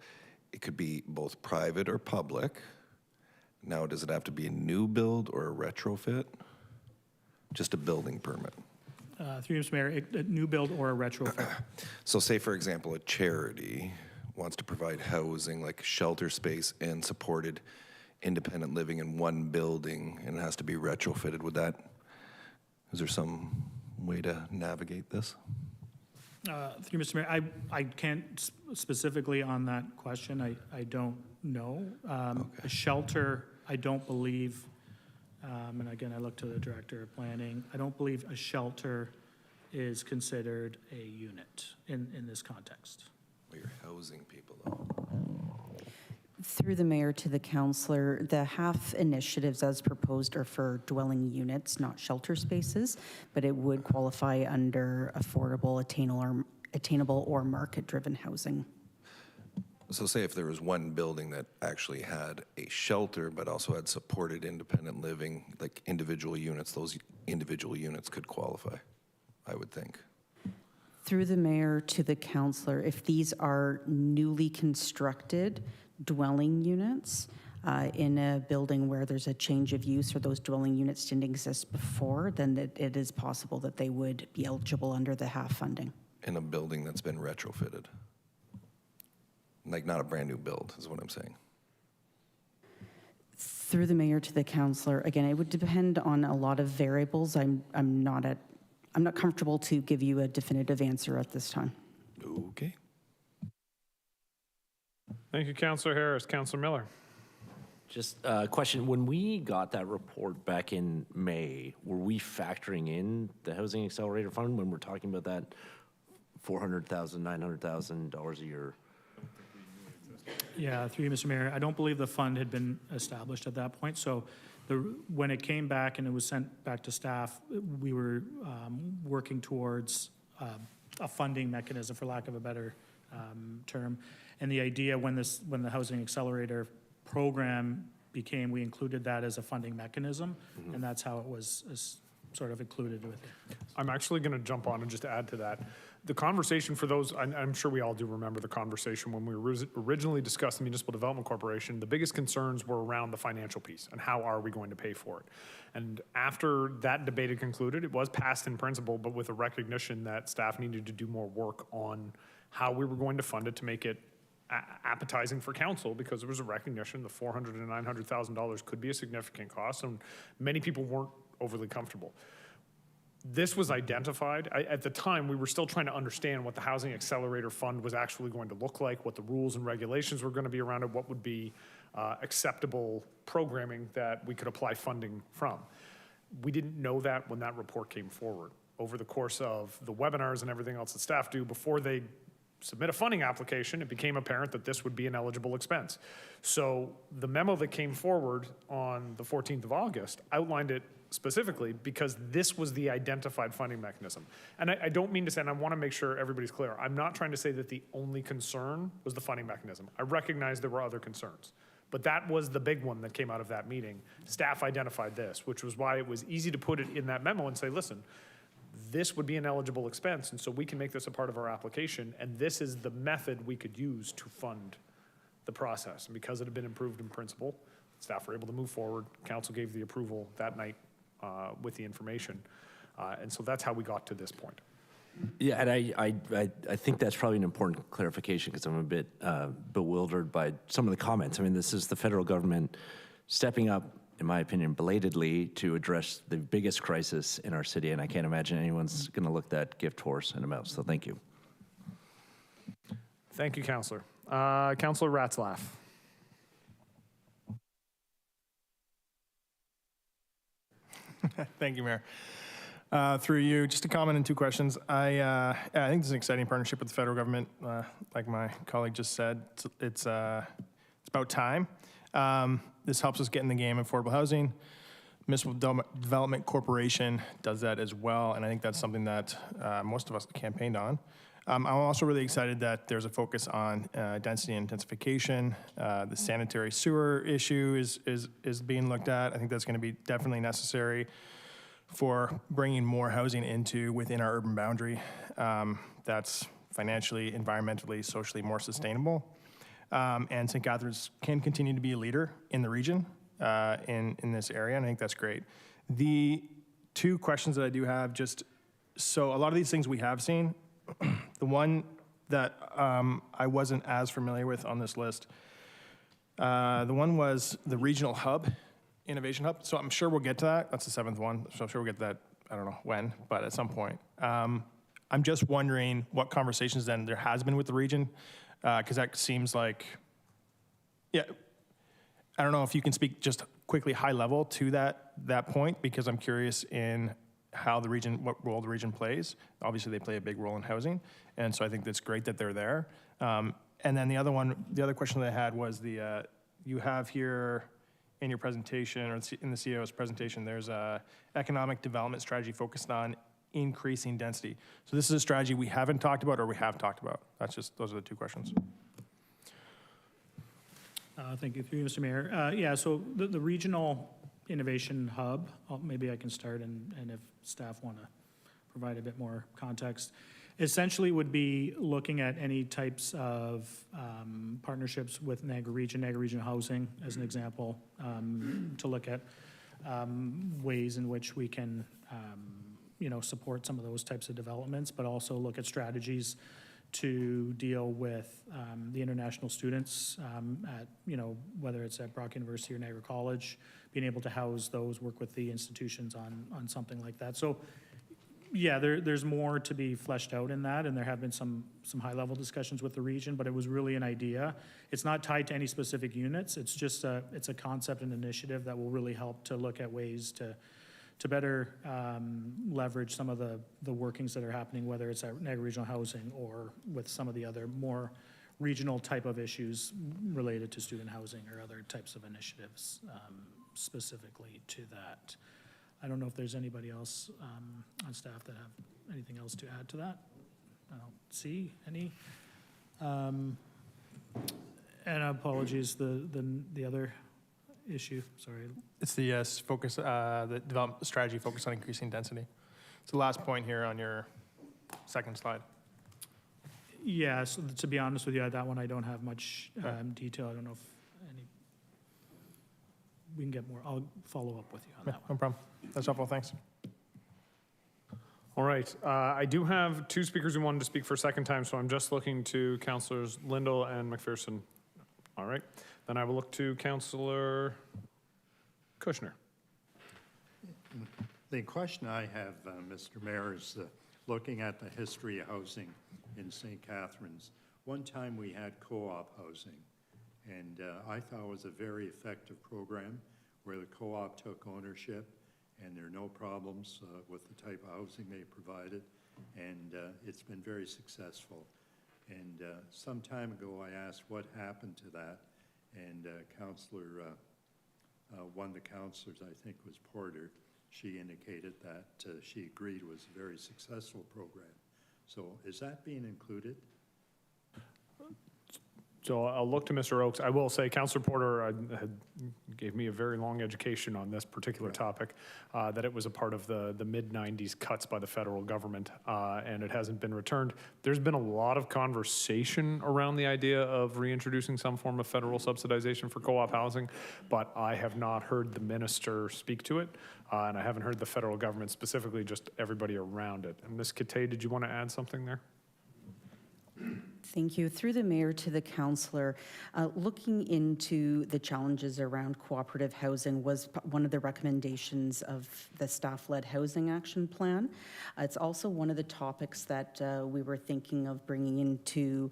It could be both private or public. Now, does it have to be a new build or a retrofit? Just a building permit. Through you, Mr. Mayor, a new build or a retrofit. So say, for example, a charity wants to provide housing like shelter space and supported independent living in one building, and it has to be retrofitted. Is there some way to navigate this? Through Mr. Mayor, I can't specifically on that question. I don't know. A shelter, I don't believe, and again, I look to the Director of Planning, I don't believe a shelter is considered a unit in this context. Well, you're housing people, though. Through the mayor to the councillor, the half initiatives as proposed are for dwelling units, not shelter spaces, but it would qualify under affordable, attainable or market-driven housing. So say if there was one building that actually had a shelter, but also had supported independent living, like individual units, those individual units could qualify, I would think. Through the mayor to the councillor, if these are newly constructed dwelling units in a building where there's a change of use or those dwelling units didn't exist before, then it is possible that they would be eligible under the half funding. In a building that's been retrofitted. Like not a brand new build is what I'm saying. Through the mayor to the councillor, again, it would depend on a lot of variables. I'm not comfortable to give you a definitive answer at this time. Okay. Thank you, Councillor Harris. Councillor Miller. Just a question. When we got that report back in May, were we factoring in the Housing Accelerator Fund when we're talking about that $400,000, $900,000 a year? Yeah, through you, Mr. Mayor, I don't believe the fund had been established at that point. So when it came back and it was sent back to staff, we were working towards a funding mechanism, for lack of a better term. And the idea when the Housing Accelerator program became, we included that as a funding mechanism, and that's how it was sort of included with it. I'm actually going to jump on and just add to that. The conversation for those, I'm sure we all do remember the conversation when we originally discussed the Municipal Development Corporation, the biggest concerns were around the financial piece and how are we going to pay for it. And after that debate had concluded, it was passed in principle, but with a recognition that staff needed to do more work on how we were going to fund it to make it appetizing for council, because there was a recognition the $400,000 and $900,000 could be a significant cost, and many people weren't overly comfortable. This was identified. At the time, we were still trying to understand what the Housing Accelerator Fund was actually going to look like, what the rules and regulations were going to be around it, what would be acceptable programming that we could apply funding from. We didn't know that when that report came forward. Over the course of the webinars and everything else that staff do before they submit a funding application, it became apparent that this would be an eligible expense. So the memo that came forward on the 14th of August outlined it specifically because this was the identified funding mechanism. And I don't mean to say, and I want to make sure everybody's clear, I'm not trying to say that the only concern was the funding mechanism. I recognize there were other concerns, but that was the big one that came out of that meeting. Staff identified this, which was why it was easy to put it in that memo and say, listen, this would be an eligible expense, and so we can make this a part of our application, and this is the method we could use to fund the process. And because it had been approved in principle, staff were able to move forward. Council gave the approval that night with the information, and so that's how we got to this point. Yeah, and I think that's probably an important clarification because I'm a bit bewildered by some of the comments. I mean, this is the federal government stepping up, in my opinion, belatedly to address the biggest crisis in our city, and I can't imagine anyone's going to look that gift horse in the mouth, so thank you. Thank you, Councillor. Councillor Ratzlaff. Thank you, Mayor. Through you, just a comment and two questions. I think this is an exciting partnership with the federal government. Like my colleague just said, it's about time. This helps us get in the game of affordable housing. Municipal Development Corporation does that as well, and I think that's something that most of us campaigned on. I'm also really excited that there's a focus on density intensification. The sanitary sewer issue is being looked at. I think that's going to be definitely necessary for bringing more housing within our urban boundary. That's financially, environmentally, socially more sustainable. And St. Catharines can continue to be a leader in the region in this area, and I think that's great. The two questions that I do have, so a lot of these things we have seen. The one that I wasn't as familiar with on this list, the one was the regional hub, innovation hub. So I'm sure we'll get to that. That's the seventh one. So I'm sure we'll get to that, I don't know when, but at some point. I'm just wondering what conversations then there has been with the region, because that seems like, yeah, I don't know if you can speak just quickly high level to that point, because I'm curious in how the region, what role the region plays. Obviously, they play a big role in housing, and so I think that's great that they're there. And then the other question that I had was you have here in your presentation, or in the CEO's presentation, there's a economic development strategy focused on increasing density. So this is a strategy we haven't talked about or we have talked about. Those are the two questions. Thank you, through you, Mr. Mayor. Yeah, so the regional innovation hub, maybe I can start, and if staff want to provide a bit more context, essentially would be looking at any types of partnerships with Niagara Region Housing, as an example, to look at ways in which we can, support some of those types of developments, but also look at strategies to deal with the international students at, whether it's at Brock University or Niagara College, being able to house those, work with the institutions on something like that. So yeah, there's more to be fleshed out in that, and there have been some high-level discussions with the region, but it was really an idea. It's not tied to any specific units. It's just it's a concept and initiative that will really help to look at ways to better leverage some of the workings that are happening, whether it's at Niagara Regional Housing or with some of the other more regional type of issues related to student housing or other types of initiatives specifically to that. I don't know if there's anybody else on staff that have anything else to add to that. I don't see any. And apologies, the other issue, sorry. It's the focus, the development strategy focused on increasing density. It's the last point here on your second slide. Yeah, so to be honest with you, that one I don't have much detail. I don't know if we can get more. I'll follow up with you on that one. No problem. That's helpful. Thanks. All right. I do have two speakers who wanted to speak for a second time, so I'm just looking to Councillors Lindell and McPherson. All right. Then I will look to Councillor Kushner. The question I have, Mr. Mayor, is looking at the history of housing in St. Catharines. One time we had co-op housing, and I thought it was a very effective program where the co-op took ownership, and there are no problems with the type of housing they provided, and it's been very successful. And some time ago I asked what happened to that, and Councillor, one of the councillors, I think was Porter, she indicated that she agreed it was a very successful program. So is that being included? So I'll look to Mr. Oakes. I will say Councillor Porter gave me a very long education on this particular topic, that it was a part of the mid-90s cuts by the federal government, and it hasn't been returned. There's been a lot of conversation around the idea of reintroducing some form of federal subsidization for co-op housing, but I have not heard the minister speak to it, and I haven't heard the federal government specifically, just everybody around it. And Ms. Kate, did you want to add something there? Thank you. Through the mayor to the councillor, looking into the challenges around cooperative housing was one of the recommendations of the staff-led housing action plan. It's also one of the topics that we were thinking of bringing into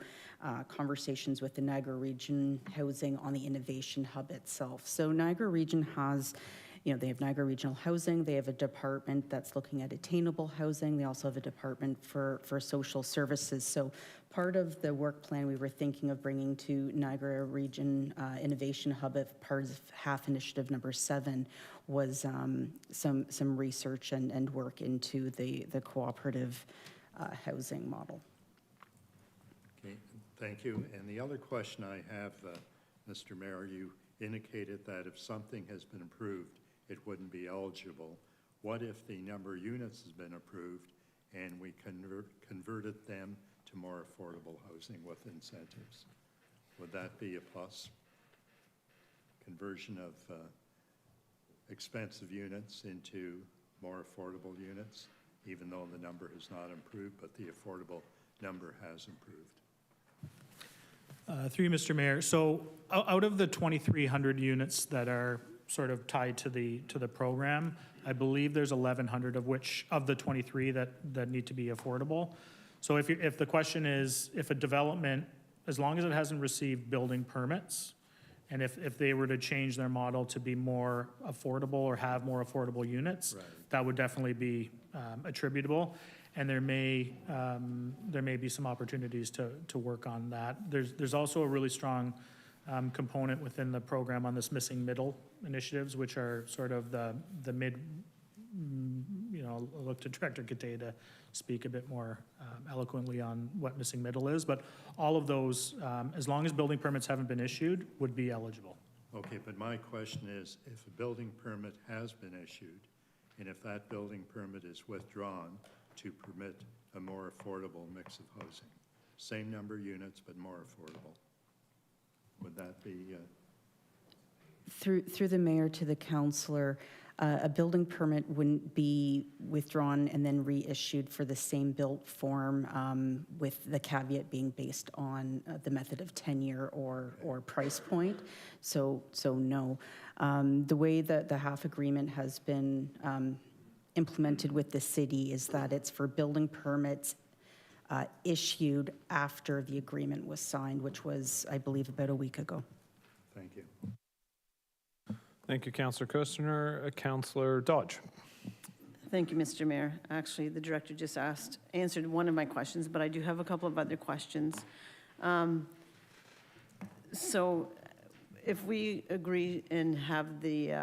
conversations with the Niagara Region Housing on the Innovation Hub itself. So Niagara Region has they have Niagara Regional Housing, they have a department that's looking at attainable housing, they also have a department for social services. So part of the work plan we were thinking of bringing to Niagara Region Innovation Hub as part of HAF Initiative number 7 was some research and work into the cooperative housing model. Okay, thank you. And the other question I have, Mr. Mayor, you indicated that if something has been approved, it wouldn't be eligible. What if the number of units has been approved and we converted them to more affordable housing with incentives? Would that be a plus? Conversion of expensive units into more affordable units, even though the number has not improved, but the affordable number has improved. Through you, Mr. Mayor. So out of the 2,300 units that are sort of tied to the program, I believe there's 1,100 of which, of the 23 that need to be affordable. So if the question is, if a development, as long as it hasn't received building permits, and if they were to change their model to be more affordable or have more affordable units, right, that would definitely be attributable. And there may be some opportunities to work on that. There's also a really strong component within the program on this missing middle initiatives, which are sort of the mid, I'll look to Director Katay to speak a bit more eloquently on what missing middle is, but all of those, as long as building permits haven't been issued, would be eligible. Okay, but my question is, if a building permit has been issued, and if that building permit is withdrawn to permit a more affordable mix of housing, same number of units, but more affordable, would that be? Through the mayor to the councillor, a building permit wouldn't be withdrawn and then reissued for the same built form, with the caveat being based on the method of tenure or price point. So no. The way that the HAF agreement has been implemented with the city is that it's for building permits issued after the agreement was signed, which was, I believe, about a week ago. Thank you. Thank you, Councillor Kushner. Councillor Dodge. Thank you, Mr. Mayor. Actually, the director just answered one of my questions, but I do have a couple of other questions. So if we agree and have the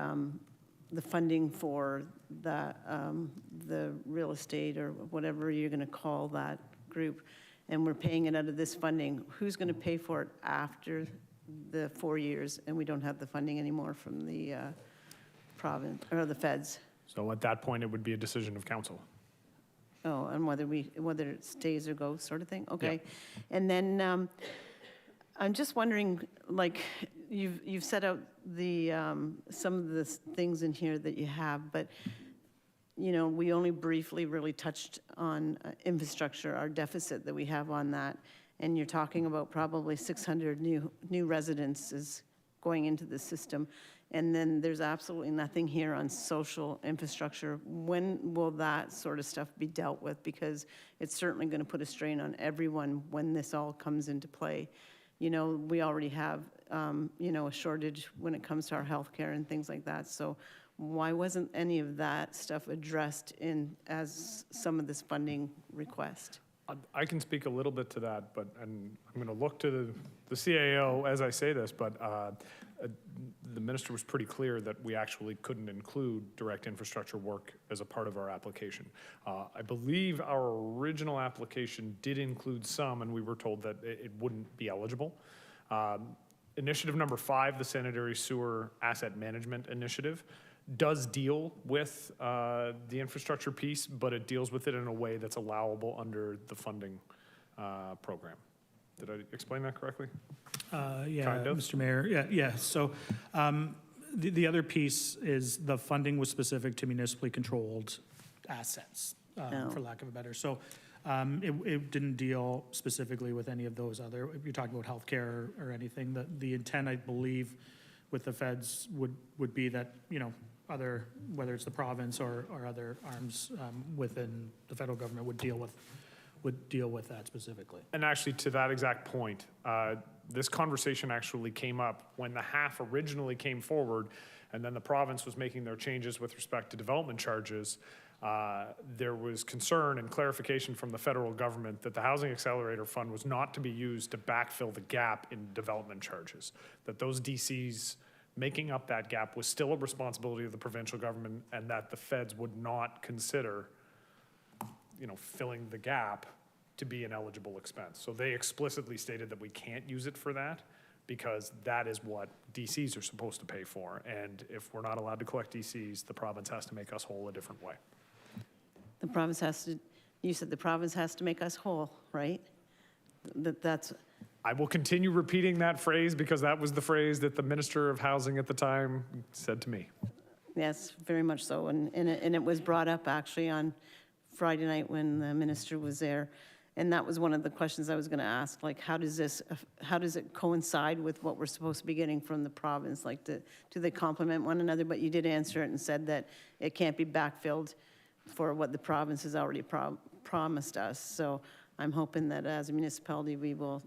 funding for the real estate or whatever you're going to call that group, and we're paying it out of this funding, who's going to pay for it after the 4 years and we don't have the funding anymore from the province or the feds? So at that point, it would be a decision of council. Oh, and whether it stays or goes, sort of thing? Okay. Yeah. And then I'm just wondering, like, you've set out the some of the things in here that you have, but we only briefly really touched on infrastructure, our deficit that we have on that. And you're talking about probably 600 new residences going into the system. And then there's absolutely nothing here on social infrastructure. When will that sort of stuff be dealt with? Because it's certainly going to put a strain on everyone when this all comes into play. We already have, a shortage when it comes to our healthcare and things like that. So why wasn't any of that stuff addressed as some of this funding request? I can speak a little bit to that, and I'm going to look to the CAO as I say this, but the minister was pretty clear that we actually couldn't include direct infrastructure work as a part of our application. I believe our original application did include some, and we were told that it wouldn't be eligible. Initiative number 5, the Sanitary Sewer Asset Management Initiative, does deal with the infrastructure piece, but it deals with it in a way that's allowable under the funding program. Did I explain that correctly? Yeah, kind of. Mr. Mayor. Yeah. So the other piece is the funding was specific to municipally controlled assets, for lack of a better. So it didn't deal specifically with any of those other. If you're talking about healthcare or anything, the intent, I believe, with the feds would be that other, whether it's the province or other arms within the federal government would deal with that specifically. And actually, to that exact point, this conversation actually came up when the HAF originally came forward and then the province was making their changes with respect to development charges, there was concern and clarification from the federal government that the Housing Accelerator Fund was not to be used to backfill the gap in development charges, that those DCs making up that gap was still a responsibility of the provincial government, and that the feds would not consider, filling the gap to be an eligible expense. So they explicitly stated that we can't use it for that, because that is what DCs are supposed to pay for. And if we're not allowed to collect DCs, the province has to make us whole a different way. The province has to, you said the province has to make us whole, right? That's, I will continue repeating that phrase because that was the phrase that the Minister of Housing at the time said to me. yes, very much so. And it was brought up actually on Friday night when the minister was there. And that was one of the questions I was going to ask, like, how does it coincide with what we're supposed to be getting from the province? Like, do they complement one another? But you did answer it and said that it can't be backfilled for what the province has already promised us. So I'm hoping that as a municipality, we will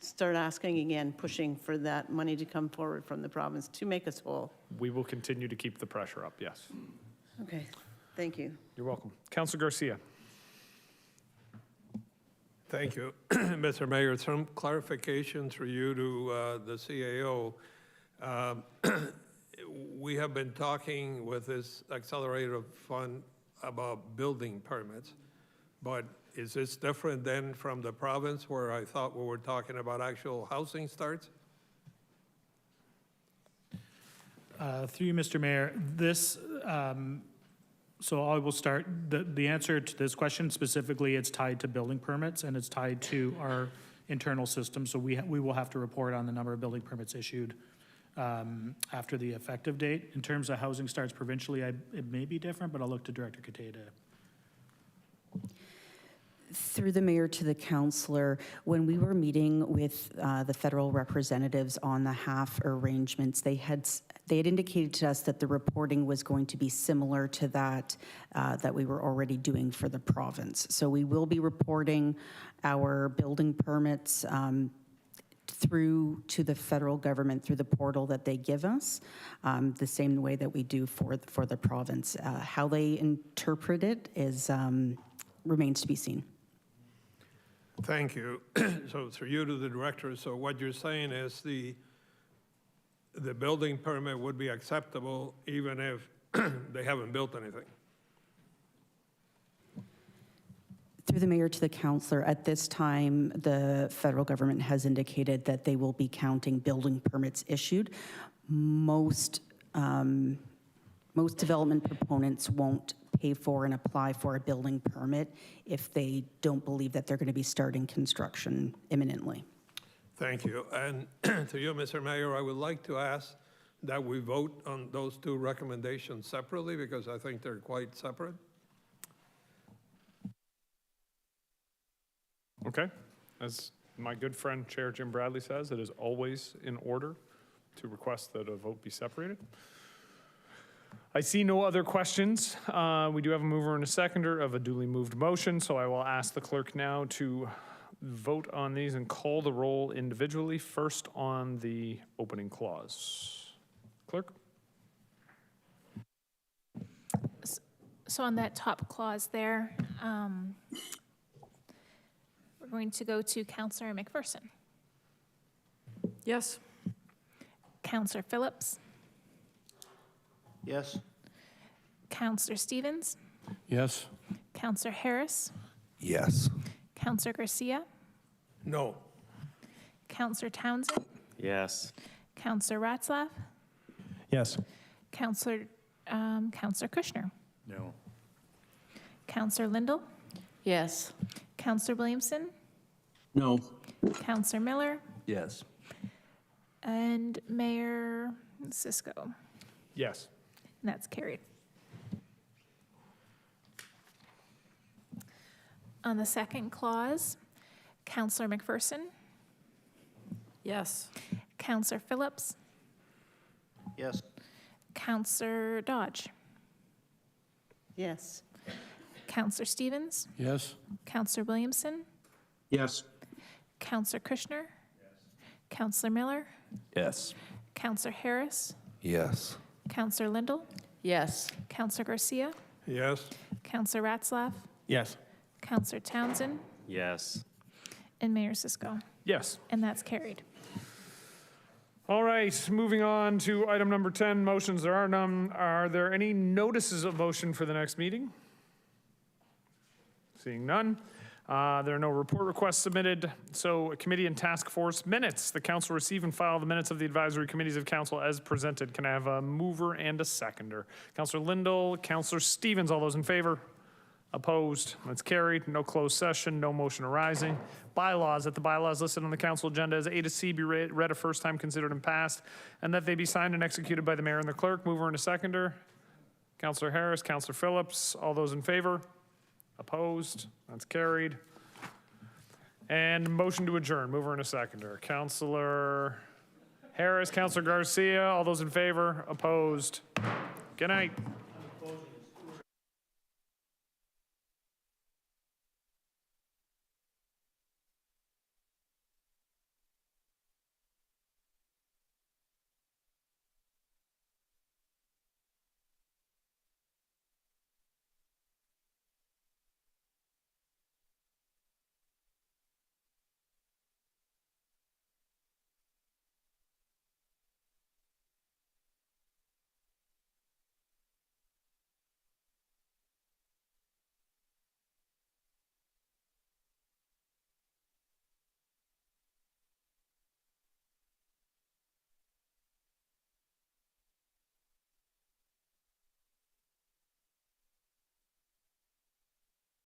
start asking again, pushing for that money to come forward from the province to make us whole. We will continue to keep the pressure up, yes. Okay, thank you. You're welcome. Councillor Garcia. Thank you, Mr. Mayor. Some clarification through you to the CAO. We have been talking with this Accelerator Fund about building permits, but is this different then from the province where I thought we were talking about actual housing starts? Through you, Mr. Mayor, this, so I will start. The answer to this question specifically, it's tied to building permits and it's tied to our internal system. So we will have to report on the number of building permits issued after the effective date. In terms of housing starts provincially, it may be different, but I'll look to Director Katay to. Through the mayor to the councillor, when we were meeting with the federal representatives on the HAF arrangements, they had indicated to us that the reporting was going to be similar to that that we were already doing for the province. So we will be reporting our building permits through to the federal government through the portal that they give us, the same way that we do for the province. How they interpret it is remains to be seen. Thank you. So through you to the director, so what you're saying is the building permit would be acceptable even if they haven't built anything? Through the mayor to the councillor, at this time, the federal government has indicated that they will be counting building permits issued. Most development proponents won't pay for and apply for a building permit if they don't believe that they're going to be starting construction imminently. Thank you. And to you, Mr. Mayor, I would like to ask that we vote on those two recommendations separately because I think they're quite separate. Okay. As my good friend Chair Jim Bradley says, it is always in order to request that a vote be separated. I see no other questions. We do have a mover and a seconder of a duly moved motion, so I will ask the clerk now to vote on these and call the roll individually. First on the opening clause. Clerk? So on that top clause there, we're going to go to Councillor McPherson. Yes. Councillor Phillips. Yes. Councillor Stevens. Yes. Councillor Harris. Yes. Councillor Garcia. No. Councillor Townsend. Yes. Councillor Ratzlaff. Yes. Councillor Kushner. No. Councillor Lindell. Yes. Councillor Williamson. No. Councillor Miller. Yes. And Mayor Cisco. Yes. And that's carried. On the second clause, Councillor McPherson. Yes. Councillor Phillips. Yes. Councillor Dodge. Yes. Councillor Stevens. Yes. Councillor Williamson. Yes. Councillor Kushner. Councillor Miller. Yes. Councillor Harris. Yes. Councillor Lindell, Yes. Councillor Garcia, Yes. Councillor Ratzlaff, Yes. Councillor Townsend, Yes. and Mayor Cisco. Yes. And that's carried. All right, moving on to item number 10, motions. There are none. Are there any notices of motion for the next meeting? Seeing none. There are no report requests submitted. So committee and task force minutes. The council receive and file the minutes of the advisory committees of council as presented. Can I have a mover and a seconder? Councillor Lindell, Councillor Stevens, all those in favor? Opposed? That's carried. No closed session, no motion arising. Bylaws, that the bylaws listed on the council agenda as A to C be read a first time, considered and passed, and that they be signed and executed by the mayor and the clerk. Mover and a seconder. Councillor Harris, Councillor Phillips, all those in favor? Opposed? That's carried. And motion to adjourn. Mover and a seconder. Councillor Harris, Councillor Garcia, all those in favor? Opposed? Good night.